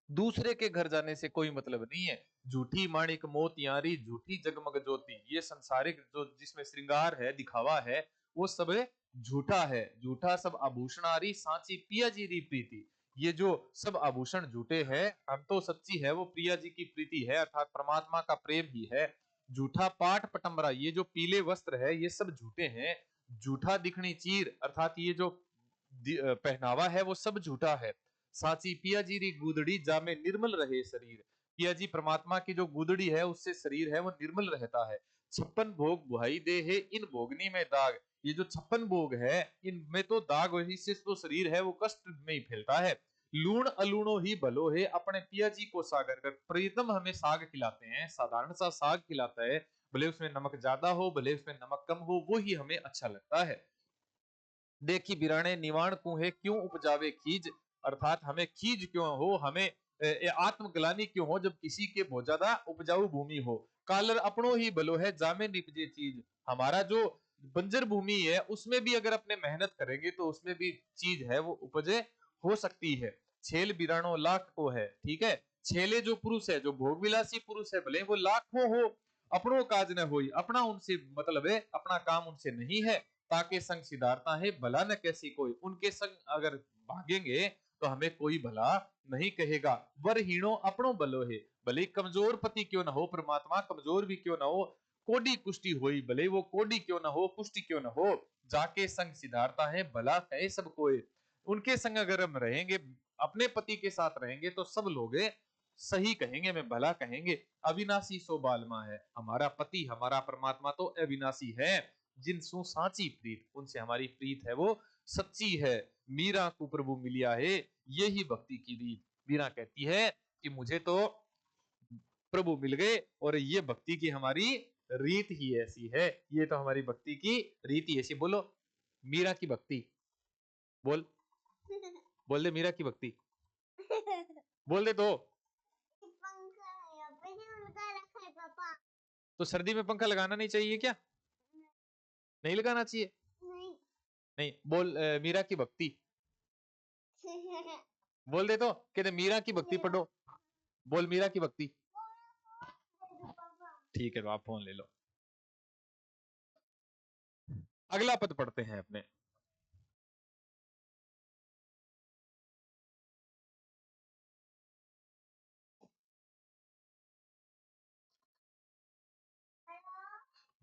A: दूसरे के घर जाने से कोई मतलब नहीं है। झूठी माणिक मोतियारी, झूठी जगमग ज्योति, ये संसारिक जो जिसमें श्रृंगार है, दिखावा है, वो सब झूठा है। झूठा सब आभूषणारी, सांची पिया जी री प्रीति, ये जो सब आभूषण झूठे हैं, हम तो सच्ची है वो प्रिया जी की प्रीति है, अर्थात परमात्मा का प्रेम ही है। झूठा पाट पटम्बरा, ये जो पीले वस्त्र है ये सब झूठे हैं। झूठा दिखनी चीर, अर्थात ये जो पहनावा है वो सब झूठा है। साची पिया जी री गुदड़ी, जामे निर्मल रहे शरीर, पिया जी परमात्मा की जो गुदड़ी है उससे शरीर है वो निर्मल रहता है। 56 भोग बुहाई दे है, इन भोगनी में दाग, ये जो 56 भोग है इनमें तो दाग, वही से तो शरीर है वो कष्ट में ही फैलता है। लूण अलूणो ही भलो है, अपने पिया जी को सागर कर, प्रीतम हमें साग खिलाते हैं, साधारण सा साग खिलाता है, भले उसमें नमक ज्यादा हो भले उसमें नमक कम हो, वो ही हमें अच्छा लगता है। देखी बिराने निवाण कुहे, क्यों उपजावे खीज, अर्थात हमें खीज क्यों हो, हमें आत्मग्लानि क्यों हो जब किसी के बहुत ज्यादा उपजाऊ भूमि हो। कालर अपनों ही भलो है, जामे निपजे चीज, हमारा जो बंजर भूमि है उसमें भी अगर अपने मेहनत करेंगे तो उसमें भी चीज है वो उपजे हो सकती है। छेल बिरानो लाख को है, ठीक है, छेले जो पुरुष है, जो भोग विलासी पुरुष है, भले वो लाखों हो, अपनों काज न होई, अपना उनसे मतलब है, अपना काम उनसे नहीं है। ताके संग सिधारता है, भला न कैसी कोई, उनके संग अगर भागेंगे तो हमें कोई भला नहीं कहेगा। वर हीणो अपनो बलो है, भले कमजोर पति क्यों ना हो, परमात्मा कमजोर भी क्यों ना हो, कोडी कुष्टी होई, भले वो कोडी क्यों ना हो, कुष्टी क्यों ना हो, जाके संग सिधारता है, भला कहे सब कोई, उनके संग अगर हम रहेंगे, अपने पति के साथ रहेंगे तो सब लोग सही कहेंगे, मैं भला कहेंगे। अविनाशी सो बालमा है, हमारा पति हमारा परमात्मा तो अविनाशी है। जिनसु सांची प्रीत, उनसे हमारी प्रीत है वो सच्ची है। मीरा को प्रभु मिलिया है, यही भक्ति की रीत। मीरा कहती है कि मुझे तो प्रभु मिल गए, और ये भक्ति की हमारी रीत ही ऐसी है, ये तो हमारी भक्ति की रीति ऐसी। बोलो मीरा की भक्ति, बोल, बोल दे मीरा की भक्ति, बोल दे तो सर्दी में पंखा लगाना नहीं चाहिए क्या? नहीं लगाना चाहिए? नहीं बोल, मीरा की भक्ति बोल दे, तो कहते मीरा की भक्ति पढ़ो, बोल मीरा की भक्ति। ठीक है तो आप फोन ले लो, अगला पद पढ़ते हैं अपने।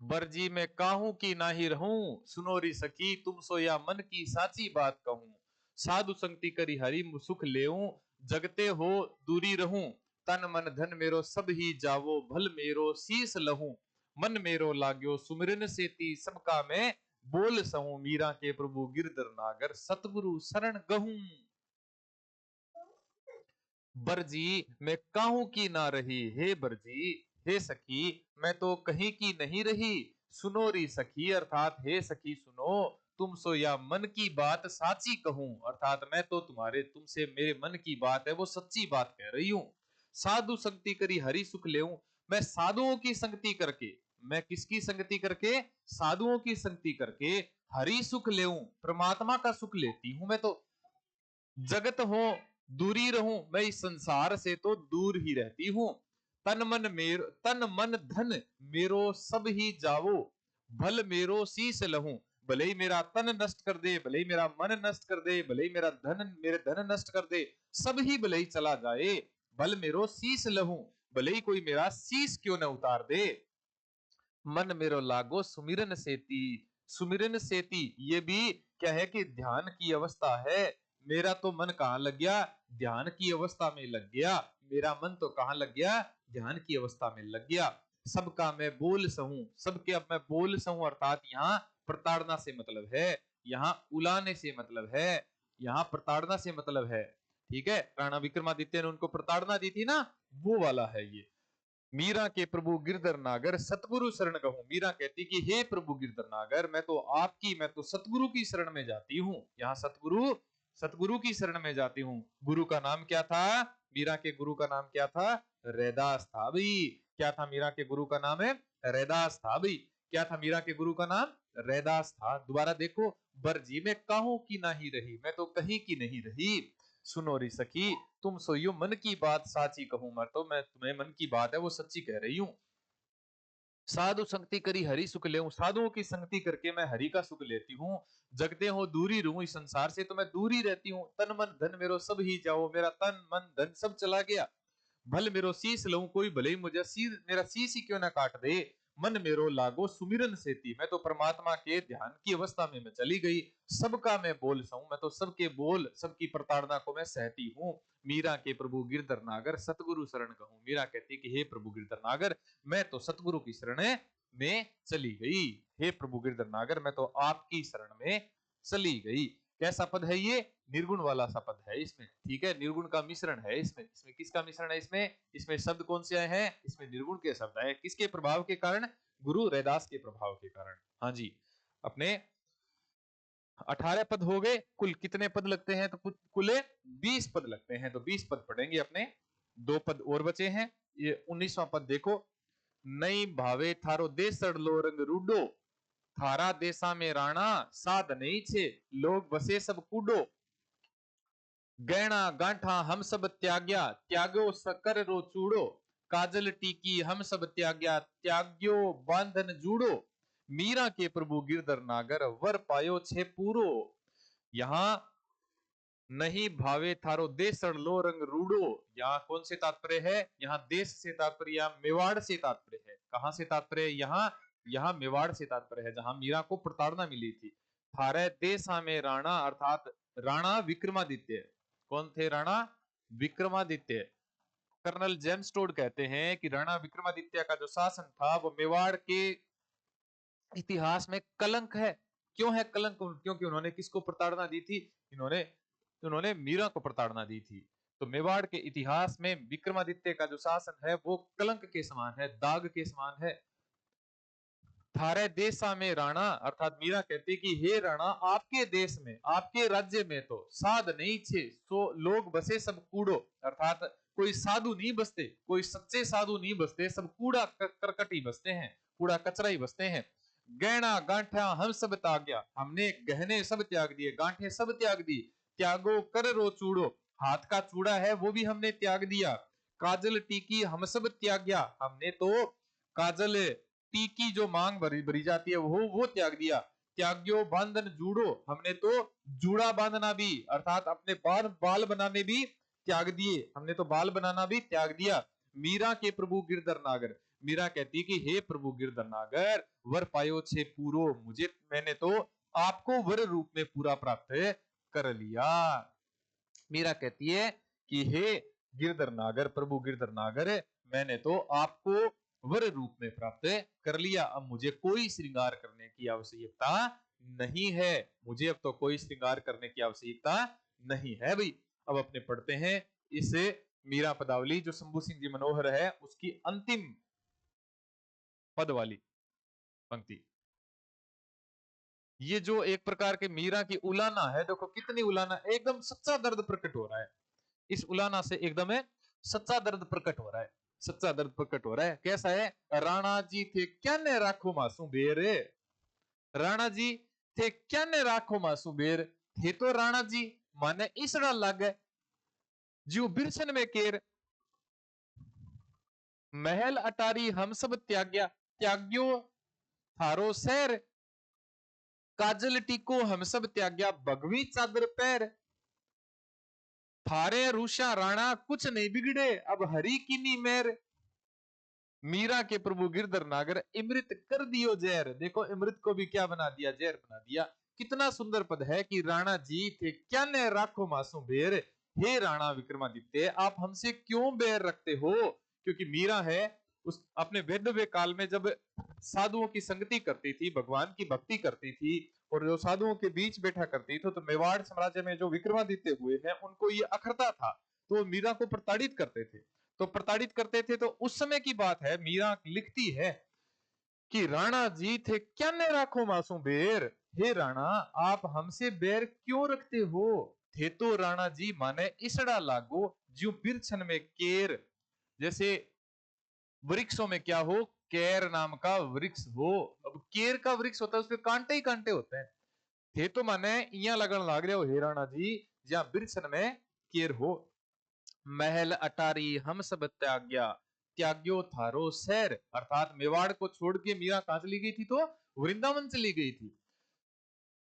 A: बरजी में काहू की नाही रहूं, सुनोरी सखी तुम सोया मन की साची बात कहूं, साधु संगति करी हरि सुख लेऊं, जगते हो दूरी रहूं, तन मन धन मेरो सब ही जावो, भल मेरो शीस लहूं, मन मेरो लाग्यो सुमिरन सेती, सबका मैं बोल सहूं, मीरा के प्रभु गिरधर नागर, सतगुरु शरण गहूं। बरजी मैं काहू की ना रही, हे बरजी, हे सखी मैं तो कहीं की नहीं रही, सुनो री सखी, अर्थात हे सखी सुनो, तुम सो या मन की बात साची कहूं, अर्थात मैं तो तुम्हारे तुमसे मेरे मन की बात है वो सच्ची बात कह रही हूं। साधु संगति करी हरि सुख लेऊं, मैं साधुओं की संगति करके, मैं किसकी संगति करके, साधुओं की संगति करके हरि सुख लेऊं, परमात्मा का सुख लेती हूं मैं तो। जगत हो दूरी रहूं, मैं इस संसार से तो दूर ही रहती हूं। तन मन धन मेरो सब ही जावो, भल मेरो शीस लहूं, भले ही मेरा तन नष्ट कर दे, भले ही मेरा मन नष्ट कर दे, भले ही मेरे धन नष्ट कर दे, सब ही भले ही चला जाए, भल मेरो शीस लहूं, भले ही कोई मेरा शीस क्यों न उतार दे। मन मेरो लागो सुमिरन सेती, सुमिरन सेती ये भी क्या है कि ध्यान की अवस्था है। मेरा तो मन कहाँ लग गया, ध्यान की अवस्था में लग गया, मेरा मन तो कहाँ लग गया, ध्यान की अवस्था में लग गया। सबका मैं बोल सहूं, सबके अब मैं बोल सहूं, अर्थात यहाँ प्रताड़ना से मतलब है, यहाँ उलाने से मतलब है, यहाँ प्रताड़ना से मतलब है। ठीक है, राणा विक्रमादित्य ने उनको प्रताड़ना दी थी ना, वो वाला है ये। मीरा के प्रभु गिरधर नागर सतगुरु शरण कहूं। मीरा कहती कि हे प्रभु गिरधर नागर, मैं तो सतगुरु की शरण में जाती हूँ। यहाँ सतगुरु सतगुरु की शरण में जाती हूँ। गुरु का नाम क्या था? मीरा के गुरु का नाम क्या था? रैदास था भाई। क्या था मीरा के गुरु का नाम? है रैदास था भाई। क्या था मीरा के गुरु का नाम? रैदास था। दोबारा देखो, बरजी में काहू की नहीं रही, मैं तो कहीं की नहीं रही। सुनो री सखी तुम सोइयो मन की बात साची कहूं, मैं तुम्हें मन की बात है वो सच्ची कह रही हूं। साधु संगति करी हरि सुख ले, साधुओं की संगति करके मैं हरि का सुख लेती हूँ। जगते हो दूरी रहूं इस संसार से, तो मैं दूरी रहती हूँ। तन मन धन मेरो सब ही जाओ, मेरा तन मन धन सब चला गया। भल मेरो शीस लऊं कोई भले ही मुझे मेरा शीस ही क्यों ना काट दे। मन मेरो लागो सुमिरन सेती, मैं तो परमात्मा के ध्यान की अवस्था में मैं चली गई। सबका मैं बोल सहूं, मैं तो सबके बोल सबकी प्रताड़ना को मैं सहती हूँ। मीरा के प्रभु गिरधर नागर सतगुरु शरण कहूं। मीरा कहती कि हे प्रभु गिरधर नागर, मैं तो सतगुरु की शरण में चली गई। हे प्रभु गिरधर नागर, मैं तो आपकी शरण में चली गई। कैसा पद है ये? निर्गुण वाला सा पद है इसमें, ठीक है। निर्गुण का मिश्रण है इसमें। इसमें किसका मिश्रण है? इसमें शब्द कौन से आए हैं? इसमें निर्गुण के शब्द आए। किसके प्रभाव के कारण? गुरु रैदास के प्रभाव के कारण। हाँ जी, अपने 18 पद हो गए। कुल कितने पद लगते हैं? तो कुल 20 पद लगते हैं। तो 20 पद पढ़ेंगे अपने। 2 पद और बचे हैं। ये 19वां पद देखो। नई भावे थारो देसड़ लो रंग रूडो, थारा देसा में राणा साध नहीं छे, लोग बसे सब कूडो। गहना गांठा हम सब त्याग्या, त्यागो सकर रो चूड़ो। काजल टीकी हम सब त्याग्या, त्याग्यो बांधन जूड़ो। मीरा के प्रभु गिरधर नागर, वर पायो छे पूरो। यहाँ नहीं भावे थारो देसड़ लो रंग रूडो, यहाँ कौन से तात्पर्य है? यहाँ देश से तात्पर्य, यहाँ मेवाड़ से तात्पर्य है। कहां से तात्पर्य? यहाँ मेवाड़ से तात्पर्य है, जहां मीरा को प्रताड़ना मिली थी। थारे देशा में राणा, अर्थात राणा विक्रमादित्य। कौन थे Rana? Vikramaditya. Colonel James Tod कहते हैं कि राणा विक्रमादित्य का जो शासन था वो मेवाड़ के इतिहास में कलंक है। क्यों है कलंक? क्योंकि उन्होंने किसको प्रताड़ना दी थी? इन्होंने उन्होंने मीरा को प्रताड़ना दी थी। तो मेवाड़ के इतिहास में विक्रमादित्य का जो शासन है वो कलंक के समान है, दाग के समान है। थारे देशा में राणा, अर्थात मीरा कहती कि हे राणा, आपके देश में, आपके राज्य में तो साध नहीं छे, सो लोग बसे सब कूड़ो, अर्थात कोई साधु नहीं बसते, कोई सच्चे साधु नहीं बसते, सब कूड़ा करकट ही बसते हैं, कूड़ा कचरा ही बसते हैं। गहना गांठा हम सब त्याग्या, हमने गहने सब त्याग दिए, गांठे सब त्याग दी। त्यागो कर रो चूड़ो, हाथ का चूड़ा है वो भी हमने त्याग दिया। काजल टीकी हम सब त्याग्या, हमने तो काजल टीकी जो मांग भरी जाती है वो त्याग दिया। त्याग्यो बांधन जूड़ो, हमने तो जूड़ा बांधना भी, अर्थात अपने बाल बनाने भी त्याग दिए, हमने तो बाल बनाना भी त्याग दिया। मीरा के प्रभु गिरधर नागर, मीरा कहती कि हे प्रभु गिरधर नागर, वर पायो छे पूरो, मैंने तो आपको वर रूप में पूरा प्राप्त कर लिया। मीरा कहती है कि हे गिरधर नागर, प्रभु गिरधर नागर, मैंने तो आपको वर रूप में प्राप्त कर लिया। अब मुझे कोई श्रृंगार करने की आवश्यकता नहीं है, मुझे अब तो कोई श्रृंगार करने की आवश्यकता नहीं है भाई। अब अपने पढ़ते हैं इस मीरा पदावली जो शंभू सिंह जी मनोहर है उसकी अंतिम पद वाली पंक्ति। ये जो एक प्रकार के मीरा की उलाना है, देखो कितनी उलाना, एकदम सच्चा दर्द प्रकट हो रहा है। इस उलाना से एकदम सच्चा दर्द प्रकट हो रहा है, सच्चा दर्द प्रकट हो रहा है। कैसा है? राणा जी थे क्या ने राखो मासूम बेर, राणा जी थे क्या ने राखो मासूम बेर, थे तो राणा जी माने इसड़ा लागे, जो बिरसन में केर। महल अटारी हम सब त्याग्या, त्याग्यो थारो शहर। काजल टीको हम सब त्याग्या, भगवी चादर पैर। थारे रूषा राणा कुछ नहीं बिगड़े, अब हरी किनी मेर। मीरा के प्रभु गिरधर नागर, इमृत कर दियो जहर। देखो इमृत को भी क्या बना दिया? जहर बना दिया। कितना सुंदर पद है कि राणा जी थे क्या ने राखो मासूम बेर, हे राणा विक्रमादित्य आप हमसे क्यों बैर रखते हो? क्योंकि मीरा है उस अपने वैधव्य काल में जब साधुओं की संगति करती थी, भगवान की भक्ति करती थी और जो साधुओं के बीच बैठा करती थी, तो मेवाड़ साम्राज्य में जो विक्रमादित्य हुए हैं उनको ये अखरता था। तो मीरा को प्रताड़ित करते थे। तो उस समय की बात है, मीरा लिखती है कि राणा जी थे क्या ने राखो मासूम बेर, हे राणा आप हमसे बैर क्यों रखते हो, थे तो राणा जी माने इसड़ा लागो जो बिरछन में केर, जैसे वृक्षों में क्या हो, केर नाम का वृक्ष हो। अब केर का वृक्ष होता है उसके कांटे ही कांटे होते हैं। थे तो माने इया लगन लाग रहे हो हे राणा जी जहां बिरछन में केर हो। महल अटारी हम सब त्याग्या, त्याग्यो थारो शहर, अर्थात मेवाड़ को छोड़ के मीरा कहां चली गई थी, तो वृंदावन चली गई थी।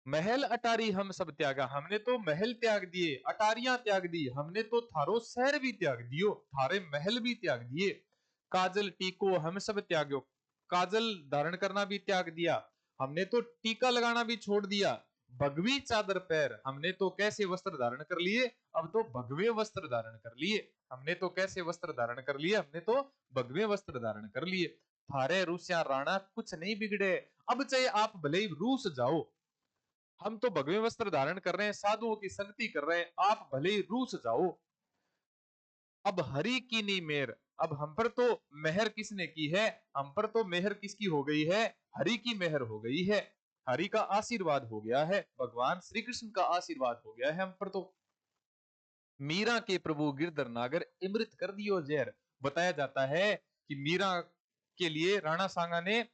A: महल अटारी हम सब त्यागा, हमने तो महल त्याग दिए, अटारियां त्याग दी, हमने तो थारो शहर भी त्याग दियो, थारे महल भी त्याग दिए। काजल टीको हम सब त्याग्यो, काजल धारण करना भी त्याग दिया, हमने तो टीका लगाना भी छोड़ दिया। भगवी चादर पैर, हमने तो कैसे वस्त्र धारण कर लिए, अब तो भगवे वस्त्र धारण कर लिए। हमने तो कैसे वस्त्र धारण कर लिए, हमने तो भगवे वस्त्र धारण कर लिए। थारे रूसिया राणा कुछ नहीं बिगड़े, अब चाहे आप भले ही रूस जाओ, हम तो भगवे वस्त्र धारण कर रहे हैं, साधुओं की संगति कर रहे हैं, आप भले ही रूस जाओ। अब हरि की नी मेहर, अब हम पर तो मेहर किसने की है, हम पर तो मेहर किसकी हो गई है, हरि की मेहर हो गई है, हरि का आशीर्वाद हो गया है, भगवान श्री कृष्ण का आशीर्वाद हो गया है हम पर तो। मीरा के प्रभु गिरधर नागर अमृत कर दियो जहर, बताया जाता है कि मीरा के लिए राणा सांगा ने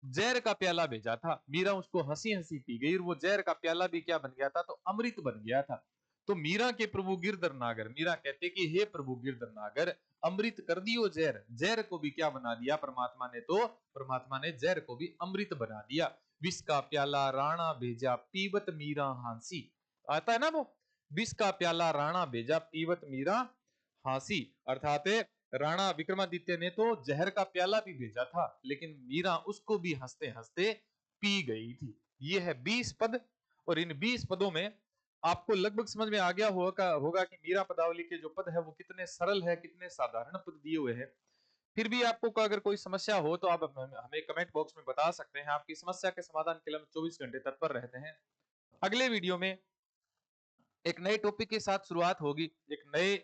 A: जहर का प्याला भेजा था, मीरा उसको हंसी हंसी पी गई और वो जहर का प्याला भी क्या बन गया था, तो अमृत बन गया था। तो मीरा के प्रभु गिरधर नागर, मीरा कहते कि हे प्रभु गिरधर नागर अमृत कर दियो जहर, जहर को भी क्या बना दिया परमात्मा ने, तो परमात्मा ने जहर को भी अमृत बना दिया। विष का प्याला राणा भेजा पीवत मीरा हांसी, आता है ना वो, विष का प्याला राणा भेजा पीवत मीरा हांसी, अर्थात राणा विक्रमादित्य ने तो जहर का प्याला भी भेजा था, लेकिन मीरा उसको भी हंसते हंसते पी गई थी। ये है 20 पद, और इन 20 पदों में आपको लगभग समझ में आ गया होगा कि मीरा पदावली के जो पद है वो कितने सरल है, कितने साधारण पद दिए हुए हैं। फिर भी आपको अगर कोई समस्या हो तो आप हमें कमेंट बॉक्स में बता सकते हैं, आपकी समस्या के समाधान के लिए हम 24 घंटे तत्पर रहते हैं। अगले वीडियो में एक नए टॉपिक के साथ शुरुआत होगी, एक नए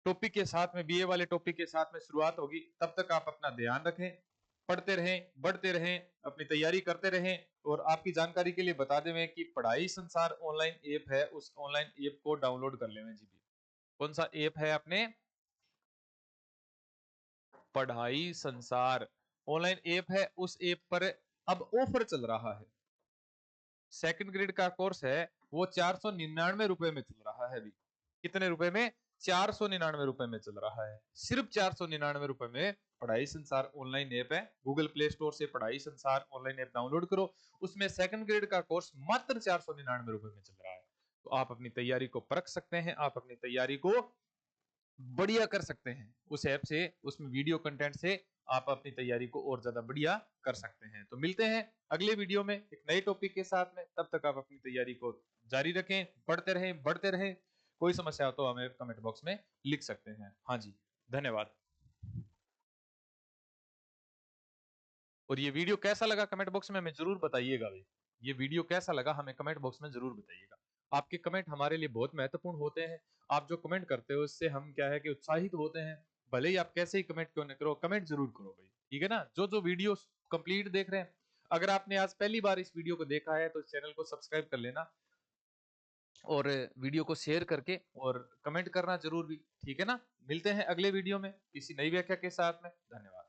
A: टॉपिक के साथ में, बीए वाले टॉपिक के साथ में शुरुआत होगी। तब तक आप अपना ध्यान रखें, पढ़ते रहें, बढ़ते रहें, अपनी तैयारी करते रहें। और आपकी जानकारी के लिए बता दें कि पढ़ाई संसार ऑनलाइन ऐप है, उस ऑनलाइन ऐप को डाउनलोड कर लें जी। कौन सा ऐप है अपने, पढ़ाई संसार ऑनलाइन ऐप है, उस ऐप पर अब ऑफर चल रहा है। सेकंड ग्रेड का कोर्स है वो 499 रुपए में चल रहा है अभी। कितने रुपए में, 499 रुपए में चल रहा है, सिर्फ 499 रुपए में पढ़ाई संसार ऑनलाइन ऐप है। गूगल प्ले स्टोर से पढ़ाई संसार ऑनलाइन ऐप डाउनलोड करो, उसमें सेकंड ग्रेड का कोर्स मात्र 499 रुपए में चल रहा है। तो आप अपनी तैयारी को परख सकते हैं, आप अपनी तैयारी को बढ़िया कर सकते हैं उस ऐप से, उसमें वीडियो कंटेंट से आप अपनी तैयारी को और ज्यादा बढ़िया कर सकते हैं। तो मिलते हैं अगले वीडियो में एक नए टॉपिक के साथ में, तब तक आप अपनी तैयारी को जारी रखें, पढ़ते रहें, बढ़ते रहें। कोई समस्या हो तो हमें कमेंट बॉक्स में लिख सकते हैं। हाँ जी, धन्यवाद। और ये वीडियो कैसा लगा कमेंट बॉक्स में हमें जरूर बताइएगा भाई, ये वीडियो कैसा लगा हमें कमेंट बॉक्स में जरूर बताइएगा। आपके कमेंट हमारे लिए बहुत महत्वपूर्ण होते हैं, आप जो कमेंट करते हो उससे हम क्या है कि उत्साहित होते हैं। भले ही आप कैसे ही कमेंट क्यों न करो, कमेंट जरूर करो भाई, ठीक है ना। जो जो वीडियो कंप्लीट देख रहे हैं, अगर आपने आज पहली बार इस वीडियो को देखा है तो चैनल को सब्सक्राइब कर लेना, और वीडियो को शेयर करके और कमेंट करना जरूर भी, ठीक है ना। मिलते हैं अगले वीडियो में किसी नई व्याख्या के साथ में। धन्यवाद।